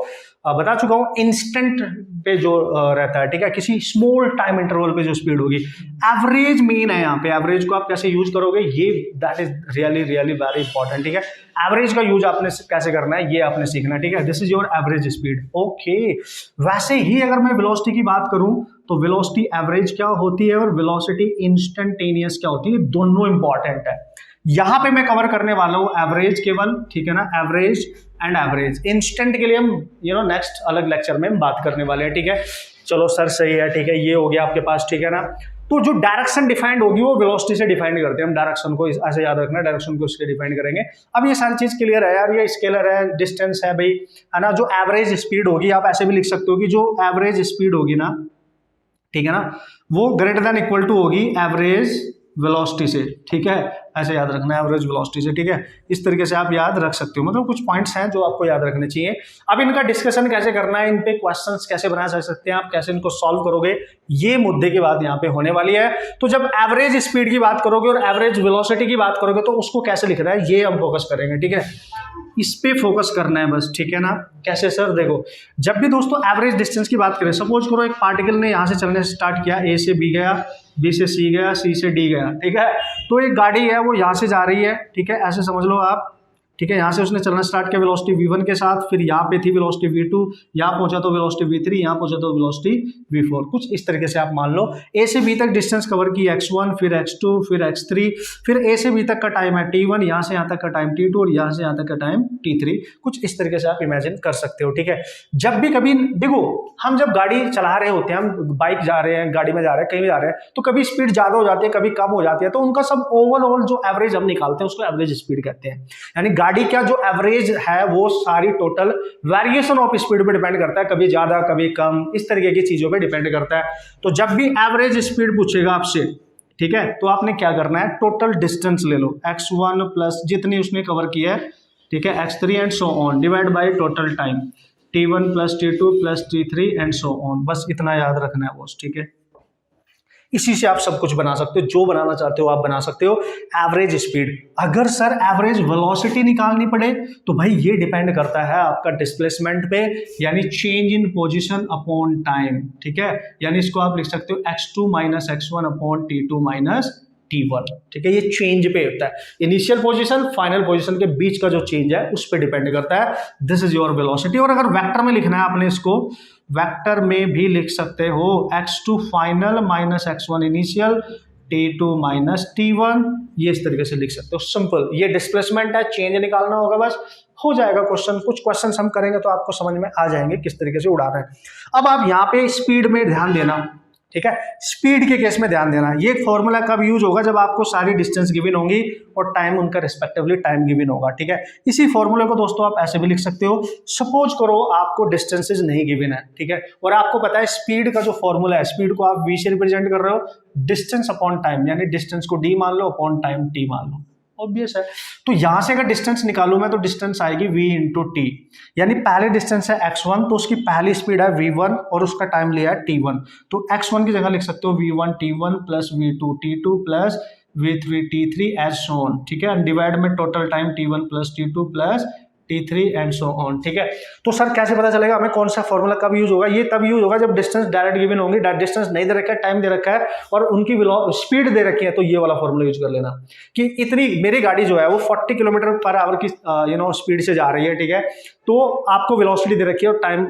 बता चुका हूँ। इंस्टेंट पे जो रहता है, ठीक है, किसी स्मॉल टाइम इंटरवल पे जो स्पीड होगी। एवरेज मेन है यहाँ पे, एवरेज को आप कैसे यूज करोगे, ये that is really very important, ठीक है। एवरेज का यूज आपने कैसे करना है ये आपने सीखना है, ठीक है। This is your average speed, okay. वैसे ही अगर मैं वेलोसिटी की बात करूं तो वेलोसिटी एवरेज क्या होती है और वेलोसिटी इंस्टेंटेनियस क्या होती है, दोनों इंपॉर्टेंट है। यहां पे मैं कवर करने वाला हूं एवरेज केवल, ठीक है ना, एवरेज एंड एवरेज। इंस्टेंट के लिए हम नेक्स्ट अलग लेक्चर में हम बात करने वाले हैं, ठीक है। चलो सर सही है, ठीक है, ये हो गया आपके पास, ठीक है ना। तो जो डायरेक्शन डिफाइंड होगी वो वेलोसिटी से डिफाइंड करते हैं हम, डायरेक्शन को ऐसे याद रखना, डायरेक्शन को इसके डिफाइंड करेंगे। अब ये सारी चीज क्लियर है यार, ये स्केलर है, डिस्टेंस है भाई, है ना। जो एवरेज स्पीड होगी, आप ऐसे भी लिख सकते हो कि जो एवरेज स्पीड होगी ना, ठीक है ना, वो ग्रेटर देन इक्वल टू होगी एवरेज वेलोसिटी से, ठीक है, ऐसे याद रखना है, एवरेज वेलोसिटी से, ठीक है। इस तरीके से आप याद रख सकते हो, मतलब कुछ पॉइंट्स हैं जो आपको याद रखने चाहिए। अब इनका डिस्कशन कैसे करना है, इन पे क्वेश्चंस कैसे बना सकते हैं आप, कैसे इनको सॉल्व करोगे, ये मुद्दे की बात यहाँ पे होने वाली है। तो जब एवरेज स्पीड की बात करोगे और एवरेज वेलोसिटी की बात करोगे तो उसको कैसे लिखना है ये हम फोकस करेंगे, ठीक है। इस पे फोकस करना है बस, ठीक है ना। कैसे सर, देखो, जब भी दोस्तों एवरेज डिस्टेंस की बात करें, सपोज करो एक पार्टिकल ने यहाँ से चलने से स्टार्ट किया, ए से बी गया, बी से सी गया, सी से डी गया, ठीक है। तो एक गाड़ी है वो यहाँ से जा रही है, ठीक है, ऐसे समझ लो आप, ठीक है। यहाँ से उसने चलना स्टार्ट किया वेलोसिटी v1 के साथ, फिर यहाँ पे थी वेलोसिटी v2, यहाँ पहुंचा तो वेलोसिटी v3, यहाँ पहुंचा तो वेलोसिटी v4, कुछ इस तरीके से आप मान लो। a से b तक डिस्टेंस कवर की x1, फिर x2, फिर x3, फिर a से b तक का टाइम है t1, यहाँ से यहाँ तक का टाइम t2 और यहाँ से यहाँ तक का टाइम t3, कुछ इस तरीके से आप इमेजिन कर सकते हो, ठीक है। जब भी कभी देखो, हम जब गाड़ी चला रहे होते हैं, हम बाइक जा रहे हैं, गाड़ी में जा रहे हैं, कहीं भी जा रहे हैं, तो कभी स्पीड ज्यादा हो जाती है, कभी कम हो जाती है, तो उनका सब ओवरऑल जो एवरेज हम निकालते हैं उसको एवरेज स्पीड कहते हैं। यानी गाड़ी का जो एवरेज है वो सारी टोटल वेरिएशन ऑफ स्पीड पे डिपेंड करता है, कभी ज्यादा कभी कम, इस तरीके की चीजों पे डिपेंड करता है। तो जब भी एवरेज स्पीड पूछेगा आपसे, ठीक है, तो आपने क्या करना है, टोटल डिस्टेंस ले लो, x1 प्लस जितनी उसने कवर की है, ठीक है, x3 and so on, divide by total time, t1 plus t2 plus t3 and so on, बस इतना याद रखना है बॉस, ठीक है। इसी से आप सब कुछ बना सकते हो, जो बनाना चाहते हो आप बना सकते हो। एवरेज स्पीड, अगर सर एवरेज वेलोसिटी निकालनी पड़े तो भाई ये डिपेंड करता है आपका डिस्प्लेसमेंट पे, यानी change in position upon time, ठीक है। यानी इसको आप लिख सकते हो x2 minus x1 upon t2 minus t1, ठीक है। ये चेंज पे होता है, इनिशियल पोजीशन फाइनल पोजीशन के बीच का जो चेंज है उस पर डिपेंड करता है। This is your velocity. और अगर वेक्टर में लिखना है आपने, इसको वेक्टर में भी लिख सकते हो, x2 final minus x1 initial, t2 minus t1, ये इस तरीके से लिख सकते हो, सिंपल। ये डिस्प्लेसमेंट है, चेंज निकालना होगा, बस हो जाएगा क्वेश्चन। कुछ क्वेश्चन हम करेंगे तो आपको समझ में आ जाएंगे किस तरीके से उड़ाना है। अब आप यहाँ पे स्पीड में ध्यान देना, ठीक है, स्पीड के केस में ध्यान देना। ये फॉर्मूला कब यूज होगा, जब आपको सारी डिस्टेंस गिवन होंगी और टाइम उनका रिस्पेक्टिवली टाइम गिवन होगा, ठीक है। इसी फॉर्मूले को दोस्तों आप ऐसे भी लिख सकते हो, सपोज करो आपको डिस्टेंसेज नहीं गिवन है, ठीक है, और आपको पता है स्पीड का जो फॉर्मूला है, स्पीड को आप v से रिप्रेजेंट कर रहे हो, डिस्टेंस अपॉन टाइम, यानी डिस्टेंस को d मान लो, अपॉन टाइम t मान लो, ऑब्वियस है। तो यहां से अगर डिस्टेंस निकालू मैं तो डिस्टेंस आएगी v इंटू टी, यानी पहले डिस्टेंस है x1 तो उसकी पहली स्पीड है v1 और उसका टाइम लिया है t1, तो x1 की जगह लिख सकते हो v1 t1 plus v2 t2 plus v3 t3 as shown, ठीक है, डिवाइड में total time t1 plus t2 plus t3 and so on, ठीक है। तो सर कैसे पता चलेगा हमें कौन सा फॉर्मूला कब यूज होगा, ये तब यूज होगा जब डिस्टेंस डायरेक्ट गिवन होंगी, डिस्टेंस नहीं दे रखा है, टाइम दे रखा है और उनकी स्पीड दे रखी है, तो ये वाला फॉर्मूला यूज कर लेना कि इतनी मेरी गाड़ी जो है वो 40 किलोमीटर पर आवर की स्पीड से जा रही है, ठीक है, तो आपको वेलोसिटी दे रखी है और टाइम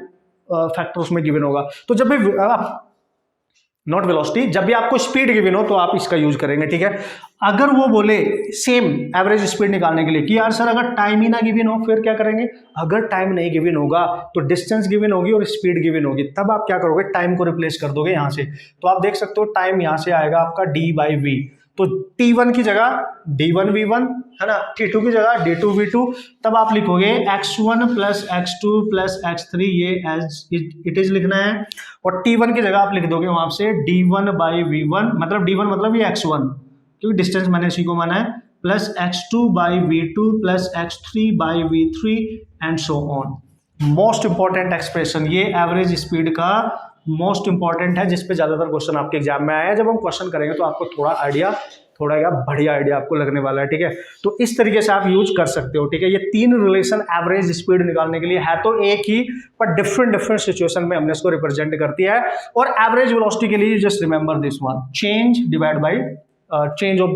फैक्टर उसमें गिवन होगा। तो जब भी नॉट वेलोसिटी, जब भी आपको स्पीड गिवन हो तो आप इसका यूज करेंगे, ठीक है। अगर वो बोले सेम एवरेज स्पीड निकालने के लिए कि यार सर अगर टाइम ही ना गिवन हो फिर क्या करेंगे, अगर टाइम नहीं गिवन होगा तो डिस्टेंस गिवन होगी और स्पीड गिवन होगी, तब आप क्या करोगे, टाइम को रिप्लेस कर दोगे यहाँ से। तो आप देख सकते हो टाइम यहाँ से आएगा आपका d/v, तो t1 की जगह d1v1 है ना, t2 की जगह d2v2, तब आप लिखोगे x1 plus x2 plus x3, ये एज इट इज लिखना है, और t1 की जगह आप लिख दोगे वहां से d1/v1, मतलब d1 मतलब ये x1 क्योंकि डिस्टेंस मैंने इसी को माना है, plus x2/v2 plus x3/v3 and so on. Most important expression, ये एवरेज स्पीड का मोस्ट इंपॉर्टेंट है, जिस पे ज्यादातर क्वेश्चन आपके एग्जाम में आया है। जब हम क्वेश्चन करेंगे तो आपको थोड़ा आइडिया, थोड़ा क्या बढ़िया आइडिया आपको लगने वाला है, ठीक है। तो इस तरीके से आप यूज कर सकते हो, ठीक है। ये 3 रिलेशन एवरेज स्पीड निकालने के लिए है तो एक ही, पर डिफरेंट सिचुएशन में हमने इसको रिप्रेजेंट करती है। और एवरेज वेलोसिटी के लिए just remember this one, change divide by change of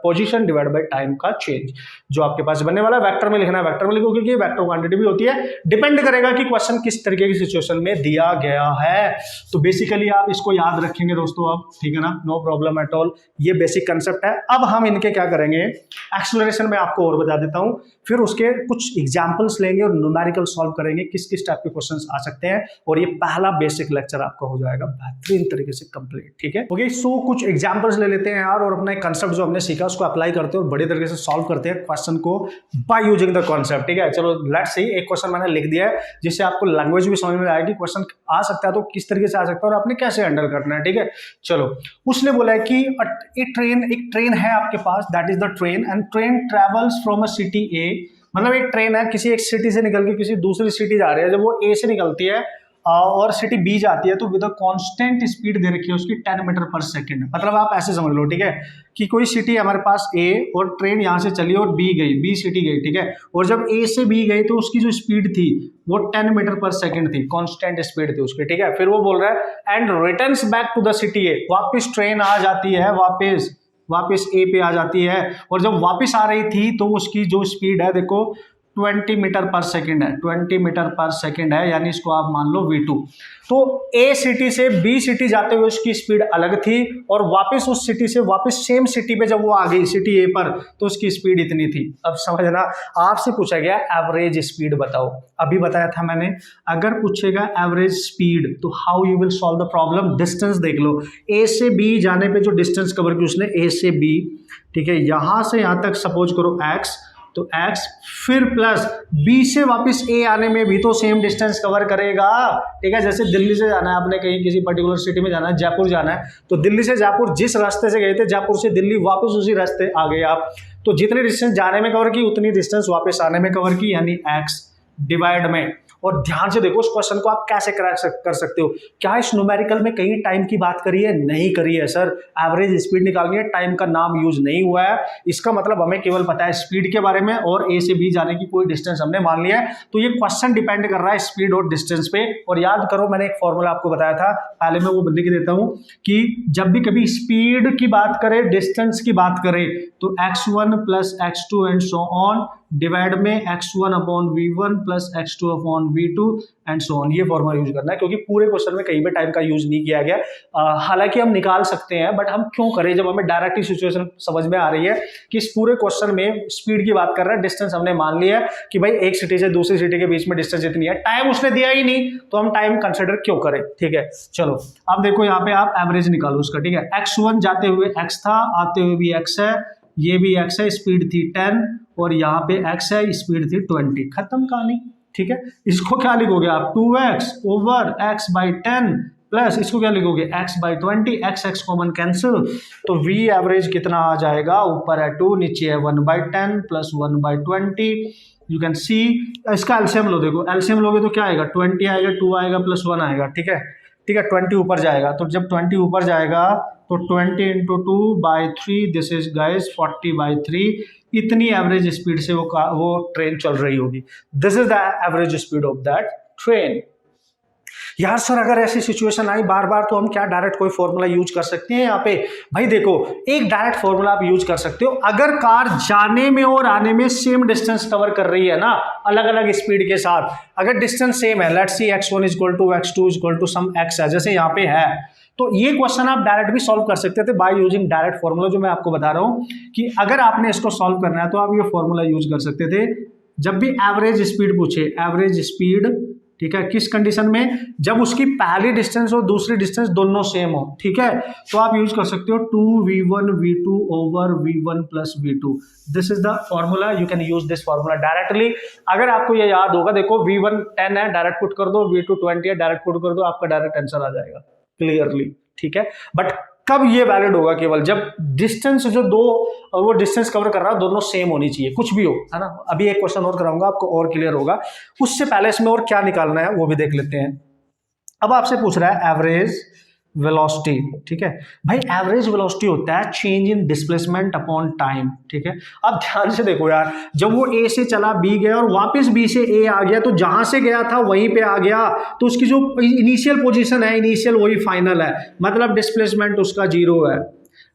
position divide by time का चेंज, जो आपके पास बनने वाला है। वेक्टर में लिखना है, वेक्टर में लिखो, क्योंकि वेक्टर क्वांटिटी भी होती है, डिपेंड करेगा कि क्वेश्चन किस तरीके की सिचुएशन में दिया गया है। तो बेसिकली आप इसको याद रखेंगे दोस्तों आप, ठीक है ना, नो प्रॉब्लम एट ऑल। ये बेसिक कंसेप्ट है। अब हम इनके क्या करेंगे, एक्सेलरेशन में आपको और बता देता हूं, फिर उसके कुछ एग्जाम्पल्स लेंगे और न्यूमेरिकल सॉल्व करेंगे, किस किस टाइप के क्वेश्चन आ सकते हैं। और ये पहला बेसिक लेक्चर आपका हो जाएगा बेहतरीन तरीके से कंप्लीट, ठीक है। ओके, सो कुछ एग्जाम्पल्स ले लेते हैं यार, और अपना एक कंसेप्ट जो हमने सीखा उसको अप्लाई करते हैं और बड़े तरीके से सॉल्व करते हैं क्वेश्चन को बाय यूजिंग द कॉन्सेप्ट, ठीक है। चलो लेट्स सी, एक क्वेश्चन मैंने लिख दिया है जिससे आपको लैंग्वेज भी समझ में आएगी कि क्वेश्चन आ सकता है तो किस तरीके से आ सकता है और आपने कैसे हैंडल करना है, ठीक है। चलो, उसने बोला है कि एक ट्रेन है आपके पास, that is the train, and train travels from a city A. मतलब एक ट्रेन है, किसी एक सिटी से निकल के किसी दूसरी सिटी जा रही है। जब वो ए से निकलती है और सिटी बी जाती है तो विद अ कांस्टेंट स्पीड दे रखी है उसकी 10 मीटर पर सेकंड। मतलब आप ऐसे समझ लो, ठीक है, कि कोई सिटी हमारे पास ए और ट्रेन यहां से चली और बी गई, बी सिटी गई, ठीक है। और जब ए से बी गई तो उसकी जो स्पीड थी वो 10 मीटर पर सेकंड थी, कांस्टेंट स्पीड थी उसकी, ठीक है। फिर वो बोल रहा है and returns back to the city A, वापस ट्रेन आ जाती है, वापस ए पे आ जाती है। और जब वापस आ रही थी तो उसकी जो स्पीड है देखो 20 मीटर पर सेकंड है, 20 मीटर पर सेकंड है, यानी इसको आप मान लो v2। तो ए सिटी से बी सिटी जाते हुए उसकी स्पीड अलग थी, और वापस उस सिटी से वापस सेम सिटी पे जब वो आ गई सिटी ए पर तो उसकी स्पीड इतनी थी। अब समझना, आपसे पूछा गया एवरेज स्पीड बताओ, अभी बताया था मैंने, अगर पूछेगा एवरेज स्पीड तो how you will solve the problem. Distance देख लो, ए से बी जाने पे जो डिस्टेंस कवर की उसने, ए से बी, ठीक है, यहां से यहां तक सपोज करो x, तो x फिर प्लस b से वापस a आने में भी तो सेम डिस्टेंस कवर करेगा, ठीक है। जैसे दिल्ली से जाना है आपने, कहीं किसी पर्टिकुलर सिटी में जाना है, जयपुर जाना है, तो दिल्ली से जयपुर जिस रास्ते से गए थे, जयपुर से दिल्ली वापस उसी रास्ते आ गए आप, तो जितनी डिस्टेंस जाने में कवर की उतनी डिस्टेंस वापस आने में कवर की, यानी x डिवाइड में। और ध्यान से देखो, इस क्वेश्चन को आप कैसे कर सकते हो। क्या इस न्यूमेरिकल में कहीं टाइम की बात करी है? नहीं करी है सर। एवरेज स्पीड निकालनी है, टाइम का नाम यूज नहीं हुआ है। इसका मतलब हमें केवल पता है स्पीड के बारे में, और ए से बी जाने की कोई डिस्टेंस हमने मान लिया है। तो ये क्वेश्चन डिपेंड कर रहा है स्पीड और डिस्टेंस पे। और याद करो, मैंने एक फॉर्मूला आपको बताया था, पहले मैं वो लिख देता हूं कि जब भी कभी स्पीड की बात करें, डिस्टेंस की बात करें, तो x1 plus x2 and so on divide में x1 upon v1 plus x2 upon v2 and so on. ये फॉर्मूला यूज करना है, क्योंकि पूरे क्वेश्चन में कहीं भी टाइम का यूज नहीं किया गया। हालांकि हम निकाल सकते हैं, बट हम क्यों करें जब हमें डायरेक्ट सिचुएशन समझ में आ रही है कि इस पूरे क्वेश्चन में स्पीड की बात कर रहा है, डिस्टेंस हमने मान लिया है कि भाई एक सिटी से दूसरी सिटी के बीच में डिस्टेंस इतनी है, टाइम उसने दिया ही नहीं, तो हम टाइम कंसिडर क्यों करें, ठीक है। चलो अब देखो, यहाँ पे आप एवरेज निकालो उसका, ठीक है। x1 जाते हुए x था, आते हुए भी x है, ये भी x है, स्पीड थी 10, और यहाँ पे x है, स्पीड थी 20, खत्म कहानी, ठीक है। इसको क्या लिखोगे आप, 2x over x by 10 plus इसको क्या लिखोगे, x by 20, x common cancel, तो v एवरेज कितना आ जाएगा, ऊपर है 2, नीचे है 1 by 10 plus 1 by 20। You can see, इसका एलसीएम लो, देखो एलसीएम लोगे तो क्या आएगा, 20 आएगा, 2 आएगा प्लस 1 आएगा, ठीक है, ठीक है। 20 ऊपर जाएगा, तो जब 20 ऊपर जाएगा तो 20 into 2 by 3, this is guys 40 by 3। इतनी एवरेज स्पीड से वो ट्रेन चल रही होगी। This is the average speed of that train. यार सर, अगर ऐसी सिचुएशन आई बार बार, तो हम क्या डायरेक्ट कोई फॉर्मूला यूज कर सकते हैं यहाँ पे? भाई देखो, एक डायरेक्ट फॉर्मूला आप यूज कर सकते हो, अगर कार जाने में और आने में सेम डिस्टेंस कवर कर रही है ना, अलग अलग स्पीड के साथ, अगर डिस्टेंस सेम है, let's see x1 equal to x2 equal to some x है, जैसे यहाँ पे है, तो ये क्वेश्चन आप डायरेक्ट भी सॉल्व कर सकते थे बाय यूजिंग डायरेक्ट फॉर्मूला, जो मैं आपको बता रहा हूं कि अगर आपने इसको सॉल्व करना है तो आप ये फॉर्मूला यूज कर सकते थे। जब भी एवरेज स्पीड पूछे, एवरेज स्पीड, ठीक है, किस कंडीशन में, जब उसकी पहली डिस्टेंस और दूसरी डिस्टेंस दोनों सेम हो, ठीक है, तो आप यूज कर सकते हो 2v1 v2 over v1 plus v2। This is the formula, you can use this formula directly. अगर आपको ये याद होगा, देखो v1 10 है, डायरेक्ट पुट कर दो, v2 20 है, डायरेक्ट पुट कर दो, आपका डायरेक्ट आंसर आ जाएगा क्लियरली, ठीक है। बट कब ये वैलिड होगा, केवल जब डिस्टेंस जो दो, वो डिस्टेंस कवर कर रहा है, दोनों सेम होनी चाहिए, कुछ भी हो, है ना। अभी एक क्वेश्चन और कराऊंगा, आपको और क्लियर होगा। उससे पहले इसमें और क्या निकालना है वो भी देख लेते हैं। अब आपसे पूछ रहा है एवरेज वेलोसिटी, ठीक है भाई। एवरेज वेलोसिटी होता है change in displacement upon time, ठीक है। अब ध्यान से देखो यार, जब वो ए से चला बी गया और वापस बी से ए आ गया, तो जहां से गया था वहीं पे आ गया, तो उसकी जो इनिशियल पोजीशन है, इनिशियल वही फाइनल है, मतलब डिस्प्लेसमेंट उसका जीरो है।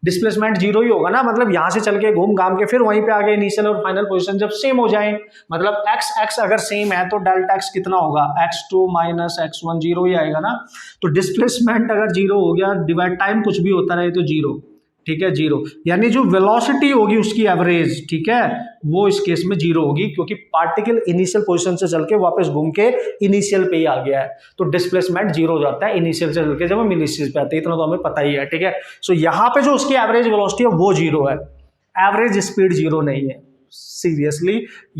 डिस्प्लेसमेंट जीरो ही होगा ना, मतलब यहां से चल के घूम घाम के फिर वहीं पे आ गए, इनिशियल और फाइनल पोजीशन जब सेम हो जाए, मतलब एक्स एक्स अगर सेम है तो डेल्टा एक्स कितना होगा, x2 माइनस x1, जीरो ही आएगा ना। तो डिस्प्लेसमेंट अगर जीरो हो गया, डिवाइड टाइम कुछ भी होता रहे तो जीरो, ठीक है, जीरो। यानी जो वेलोसिटी होगी उसकी एवरेज, ठीक है, वो इस केस में जीरो होगी, क्योंकि पार्टिकल इनिशियल पोजीशन से चल के वापस घूम के इनिशियल पे ही आ गया है, तो डिस्प्लेसमेंट जीरो हो जाता है इनिशियल से चल के जब हम इनिशियल पे आते हैं, इतना तो हमें पता ही है, ठीक है। सो यहाँ पे जो उसकी एवरेज वेलोसिटी है वो जीरो है, एवरेज स्पीड जीरो नहीं है। सीरियसली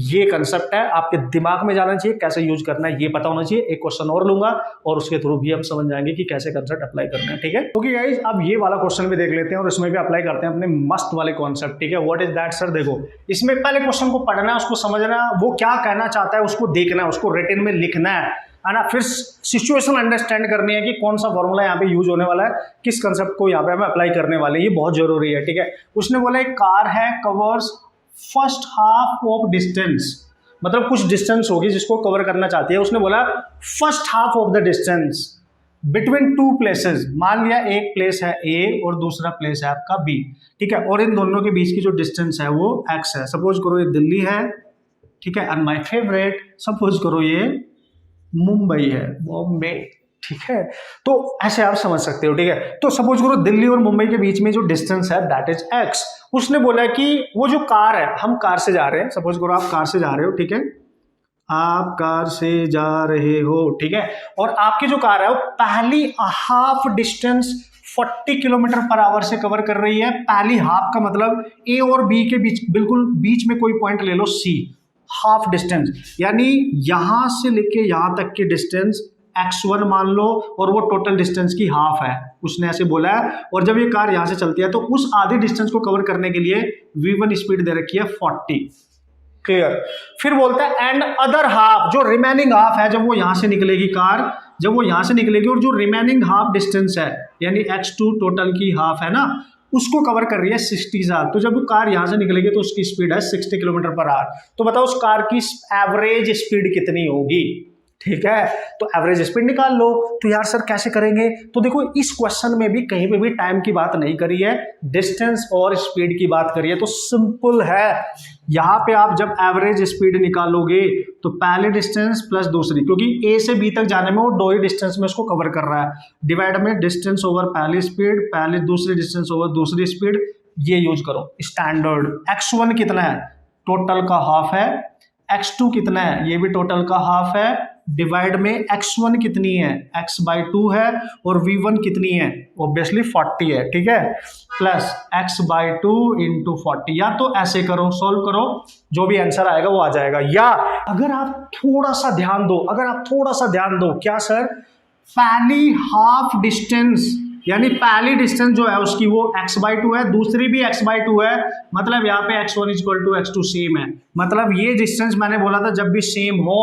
ये कंसेप्ट है, आपके दिमाग में जाना चाहिए, कैसे यूज करना है ये पता होना चाहिए। एक क्वेश्चन और लूंगा और उसके थ्रू भी हम समझ जाएंगे कि कैसे कंसेप्ट अप्लाई करना है, ठीक है। ओके गाइस, अब ये वाला क्वेश्चन भी देख लेते हैं और इसमें भी अप्लाई करते हैं अपने मस्त वाले कॉन्सेप्ट, ठीक है। What is that sir? देखो, इसमें पहले क्वेश्चन को पढ़ना है, उसको समझना, वो क्या कहना चाहता है उसको देखना है, उसको रिटन में लिखना है ना। फिर सिचुएशन अंडरस्टैंड करनी है कि कौन सा फॉर्मूला यहाँ पे यूज होने वाला है, किस कंसेप्ट को यहाँ पे हमें अप्लाई करने वाले हैं, ये बहुत जरूरी है, ठीक है। उसने बोला एक कार है, covers first half of distance, मतलब कुछ डिस्टेंस होगी जिसको कवर करना चाहती है। उसने बोला first half of the distance between two places, मान लिया एक प्लेस है ए और दूसरा प्लेस है आपका बी, ठीक है, और इन दोनों के बीच की जो डिस्टेंस है वो x है। सपोज करो ये दिल्ली है, ठीक है, एंड माय फेवरेट सपोज करो ये मुंबई है, बॉम्बे, ठीक है। तो ऐसे आप समझ सकते हो, ठीक है। तो सपोज करो दिल्ली और मुंबई के बीच में जो डिस्टेंस है दैट इज x। उसने बोला कि वो जो कार है, हम कार से जा रहे हैं, सपोज करो आप कार से जा रहे हो, ठीक है, आप कार से जा रहे हो, ठीक है, और आपकी जो कार है वो पहली half distance 40 kilometre per hour से कवर कर रही है। पहली हाफ का मतलब ए और बी के बीच, बिल्कुल बीच में कोई पॉइंट ले लो सी, हाफ डिस्टेंस, यानी यहां से लेके यहां तक की डिस्टेंस x1 मान लो, और वो टोटल डिस्टेंस की हाफ है, उसने ऐसे बोला है। और जब ये कार यहां से चलती है तो उस आधी डिस्टेंस को कवर करने के लिए v1 स्पीड दे रखी है 40, क्लियर। फिर बोलता है एंड अदर हाफ, जो रिमेनिंग हाफ है, जब वो यहां से निकलेगी कार, जब वो यहां से निकलेगी और जो रिमेनिंग हाफ डिस्टेंस है यानी x2 टोटल की हाफ है ना, उसको कवर कर रही है 60 से। तो जब वो कार यहां से निकलेगी तो उसकी स्पीड है 60 किलोमीटर पर आवर। तो बताओ उस कार की एवरेज स्पीड कितनी होगी, ठीक है। तो एवरेज स्पीड निकाल लो। तो यार सर कैसे करेंगे? तो देखो इस क्वेश्चन में भी कहीं पे भी टाइम की बात नहीं करी है, डिस्टेंस और स्पीड की बात करी है। तो सिंपल है, यहां पे आप जब एवरेज स्पीड निकालोगे तो पहले डिस्टेंस प्लस दूसरी, क्योंकि ए से बी तक जाने में वो दो ही डिस्टेंस में उसको कवर कर रहा है, डिवाइड में डिस्टेंस ओवर पहली स्पीड, पहले दूसरी डिस्टेंस ओवर दूसरी स्पीड, ये यूज करो स्टैंडर्ड। x1 कितना है? टोटल का हाफ है। x2 कितना है? ये भी टोटल का हाफ है, डिवाइड में x1 कितनी है? x/2 है, और v1 कितनी है? ऑब्वियसली 40 है, ठीक है, प्लस x/2 इंटू 40। या तो ऐसे करो, सोल्व करो, जो भी आंसर आएगा वो आ जाएगा। या अगर आप थोड़ा सा ध्यान दो, क्या सर, पहली हाफ डिस्टेंस यानी पहली डिस्टेंस जो है उसकी वो x/2 है, दूसरी भी x/2 है, मतलब यहाँ पे x1 equal to x2 same है। मतलब ये डिस्टेंस मैंने बोला था जब भी सेम हो,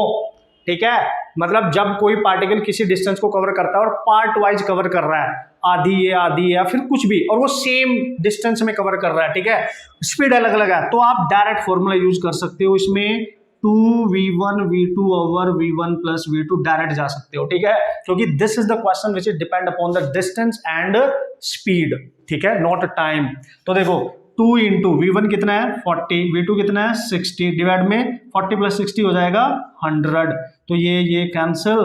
ठीक है, मतलब जब कोई पार्टिकल किसी डिस्टेंस को कवर करता है और पार्ट वाइज कवर कर रहा है, आधी है या फिर कुछ भी, और वो सेम डिस्टेंस में कवर कर रहा है, ठीक है, स्पीड अलग अलग है, तो आप डायरेक्ट फॉर्मूला यूज कर सकते हो इसमें, 2v1 v2 over v1 plus v2 direct जा सकते हो, ठीक है, क्योंकि this is the question which is depend upon the distance and speed, ठीक है, नॉट टाइम। तो देखो 2 इंटू v1 कितना है 40, v2 कितना है 60, डिवाइड में 40 प्लस 60 हो जाएगा 100, तो ये कैंसिल,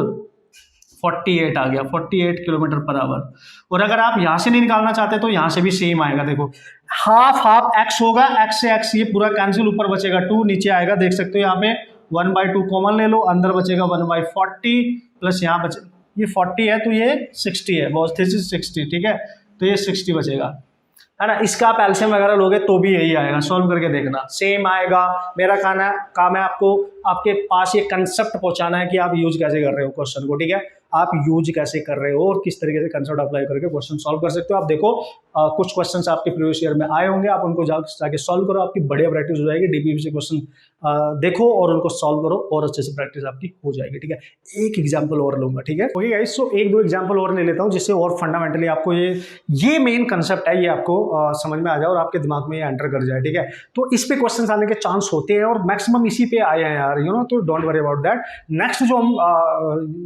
48 आ गया, 48 किलोमीटर पर आवर। और अगर आप यहां से नहीं निकालना चाहते तो यहां से भी सेम आएगा, देखो हाफ हाफ x होगा, x से x ये पूरा कैंसिल, ऊपर बचेगा 2, नीचे आएगा, देख सकते हो यहाँ पे 1/2 कॉमन ले लो, अंदर बचेगा 1/40 प्लस यहाँ बचे, ये 40 है तो ये 60 है, बहुत 60, ठीक है, तो ये 60 बचेगा, है ना। इसका आप एलसीएम वगैरह लोगे तो भी यही आएगा, सॉल्व करके देखना सेम आएगा। मेरा काम है आपको आपके पास ये कंसेप्ट पहुंचाना है कि आप यूज कैसे कर रहे हो क्वेश्चन को, ठीक है। आप यूज कैसे कर रहे हो और किस तरीके से कंसेप्ट अप्लाई करके क्वेश्चन सॉल्व कर सकते हो। आप देखो कुछ क्वेश्चंस आपके प्रीवियस ईयर में आए होंगे, आप उनको जाके सॉल्व करो, आपकी बढ़िया प्रैक्टिस हो जाएगी। डीपीपीसी क्वेश्चन देखो और उनको सॉल्व करो और अच्छे से प्रैक्टिस आपकी हो जाएगी, ठीक है। एक एग्जांपल और लूंगा, ठीक है। ओके गाइस, सो एक दो एग्जांपल और ले लेता हूं जिससे और फंडामेंटली आपको ये मेन कंसेप्ट है, ये आपको समझ में आ जाए और आपके दिमाग में ये एंटर कर जाए, ठीक है। तो इस पे क्वेश्चंस आने के चांस होते हैं और मैक्सिमम इसी पे आए हैं यार, यू नो, तो don't worry about that. Next जो हम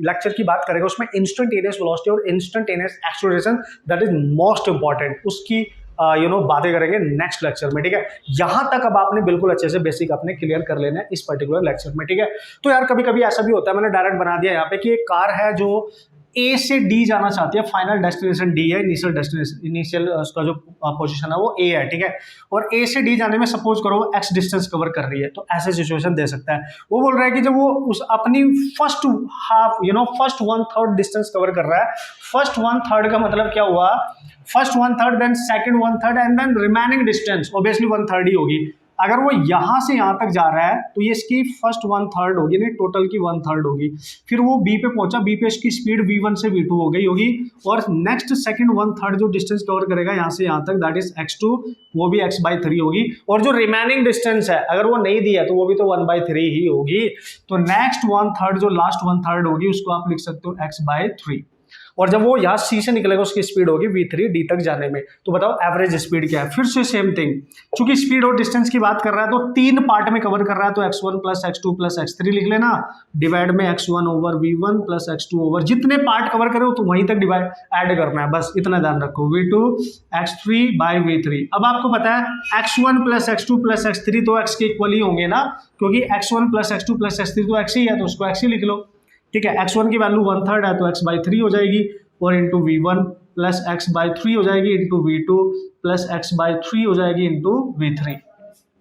लेक्चर की बात करेंगे उसमें इंस्टेंटेनियस वेलोसिटी और instantaneous acceleration, that is most important, उसकी बातें करेंगे नेक्स्ट लेक्चर में, ठीक है। यहां तक अब आपने बिल्कुल अच्छे से बेसिक आपने क्लियर कर लेना है इस पर्टिकुलर लेक्चर में, ठीक है। तो यार कभी कभी ऐसा भी होता है, मैंने डायरेक्ट बना दिया यहाँ पे कि एक कार है जो ए से डी जाना चाहती है, फाइनल डेस्टिनेशन डी है, इनिशियल डेस्टिनेशन, इनिशियल उसका जो पोजीशन है वो ए है, ठीक है। और ए से डी जाने में सपोज करो एक्स डिस्टेंस कवर कर रही है, तो ऐसे सिचुएशन दे सकता है। वो बोल रहा है कि जब वो उस अपनी first half first 1/3 distance cover कर रहा है, फर्स्ट 1/3 का मतलब क्या हुआ, first 1/3 then second 1/3 and then remaining distance obviously 1/3 ही होगी। अगर वो यहां से यहां तक जा रहा है तो ये इसकी फर्स्ट 1/3 होगी, नहीं टोटल की 1/3 होगी। फिर वो बी पे पहुंचा, बी पे इसकी स्पीड v1 से v2 हो गई होगी और नेक्स्ट सेकंड 1/3 जो डिस्टेंस कवर करेगा यहां से यहां तक, दैट इज x2, वो भी x/3 होगी। और जो रिमेनिंग डिस्टेंस है अगर वो नहीं दिया तो वो भी तो 1/3 ही होगी। तो नेक्स्ट 1/3 जो लास्ट 1/3 होगी उसको आप लिख सकते हो x/3। और जब वो यहाँ सी से निकलेगा उसकी स्पीड होगी v3 डी तक जाने में। तो बताओ एवरेज स्पीड क्या है। फिर से सेम थिंग, चूंकि स्पीड और डिस्टेंस की बात कर रहा है तो 3 पार्ट में कवर कर रहा है, तो x1 plus x2 plus x3 लिख लेना, डिवाइड में x1 over v1 plus x2 over जितने पार्ट कवर करे तो वहीं तक डिवाइड ऐड करना है, बस इतना ध्यान रखो, v2 x3 बाई v3। अब आपको पता है x1 plus x2 plus x3 तो x के इक्वल ही होंगे ना, क्योंकि x1 plus x2 plus x3 तो x ही है, तो उसको x ही लिख लो, ठीक है। x1 की वैल्यू 1/3 है तो x/3 हो जाएगी और इंटू v1 प्लस x/3 हो जाएगी इंटू v2 प्लस x/3 हो जाएगी इंटू v3,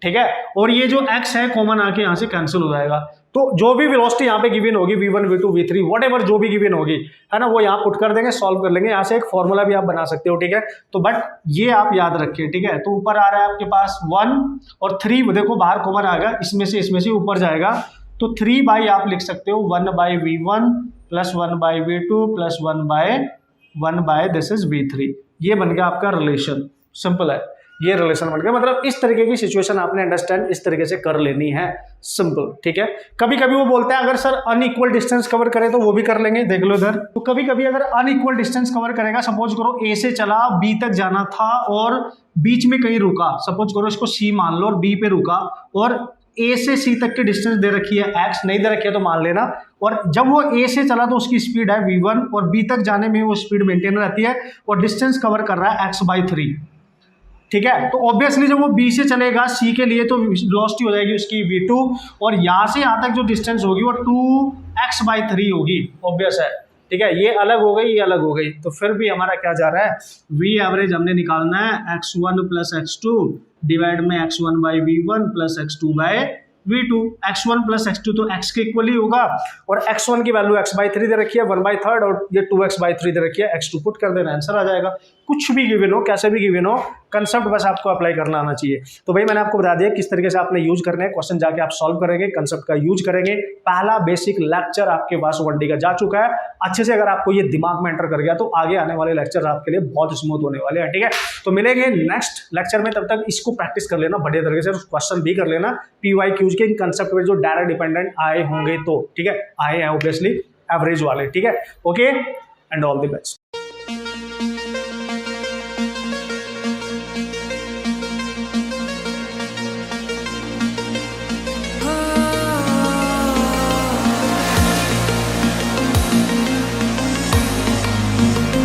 ठीक है। और ये जो x है कॉमन आके यहाँ से कैंसिल हो जाएगा। तो जो भी वेलोसिटी यहाँ पे गिवन होगी v1 v2 v3 व्हाटएवर जो भी गिवन होगी है ना, वो यहाँ पुट कर देंगे, सॉल्व कर लेंगे। यहाँ से एक फॉर्मूला भी आप बना सकते हो, ठीक है। तो बट ये आप याद रखिए, ठीक है। तो ऊपर आ रहा है आपके पास 1 और 3, देखो बाहर कॉमन आ गया, इसमें से ऊपर जाएगा तो 3 बाई आप लिख सकते हो 1/v1 plus 1/v2 plus 1/1 this is v3। ये बन गया आपका रिलेशन, सिंपल है, ये रिलेशन बन गया। मतलब इस तरीके की सिचुएशन आपने अंडरस्टैंड इस तरीके से कर लेनी है, सिंपल, ठीक है। कभी कभी वो बोलते हैं अगर सर अनइक्वल डिस्टेंस कवर करे तो वो भी कर लेंगे, देख लो इधर। तो कभी कभी अगर अनइक्वल डिस्टेंस कवर करेगा, सपोज करो ए से चला, बी तक जाना था और बीच में कहीं रुका, सपोज करो इसको सी मान लो और बी पे रुका, और ए से सी तक की डिस्टेंस दे रखी है x, नहीं दे रखी है तो मान लेना। और जब वो ए से चला तो उसकी स्पीड है v1 और बी तक जाने में वो स्पीड मेंटेन रहती है और डिस्टेंस कवर कर रहा है x/3, ठीक है। तो ऑब्वियसली जब वो बी से चलेगा सी के लिए तो वेलोसिटी हो जाएगी उसकी v2 और यहाँ से यहाँ तक जो डिस्टेंस होगी वो 2x/3 होगी, ऑब्वियस है, ठीक है। ये अलग हो गई, ये अलग हो गई, तो फिर भी हमारा क्या जा रहा है, v एवरेज हमने निकालना है x1 प्लस x2 डिवाइड में x1/v1 plus x2/v2। x1 plus x2 तो x के इक्वल ही होगा और x1 की वैल्यू x/3 दे रखी है 1/3 और ये 2x/3 दे रखी है, x2 पुट कर देना, आंसर आ जाएगा। कुछ भी गिवन हो, कैसे भी गिवन हो, कंसेप्ट बस आपको अप्लाई करना आना चाहिए। तो भाई मैंने आपको बता दिया किस तरीके से आपने यूज करने हैं, क्वेश्चन जाके आप सॉल्व करेंगे, कंसेप्ट का यूज करेंगे। पहला बेसिक लेक्चर आपके पास 1D का जा चुका है, अच्छे से अगर आपको ये दिमाग में एंटर कर गया तो आगे आने वाले लेक्चर आपके लिए बहुत स्मूथ होने वाले हैं, ठीक है। तो मिलेंगे नेक्स्ट लेक्चर में, तब तक इसको प्रैक्टिस कर लेना बढ़िया तरीके से, क्वेश्चन भी कर लेना PYQs के इन कंसेप्ट में जो डायरेक्ट डिपेंडेंट आए होंगे तो, ठीक है, आए हैं ऑब्वियसली एवरेज वाले, ठीक है। Okay and all the best.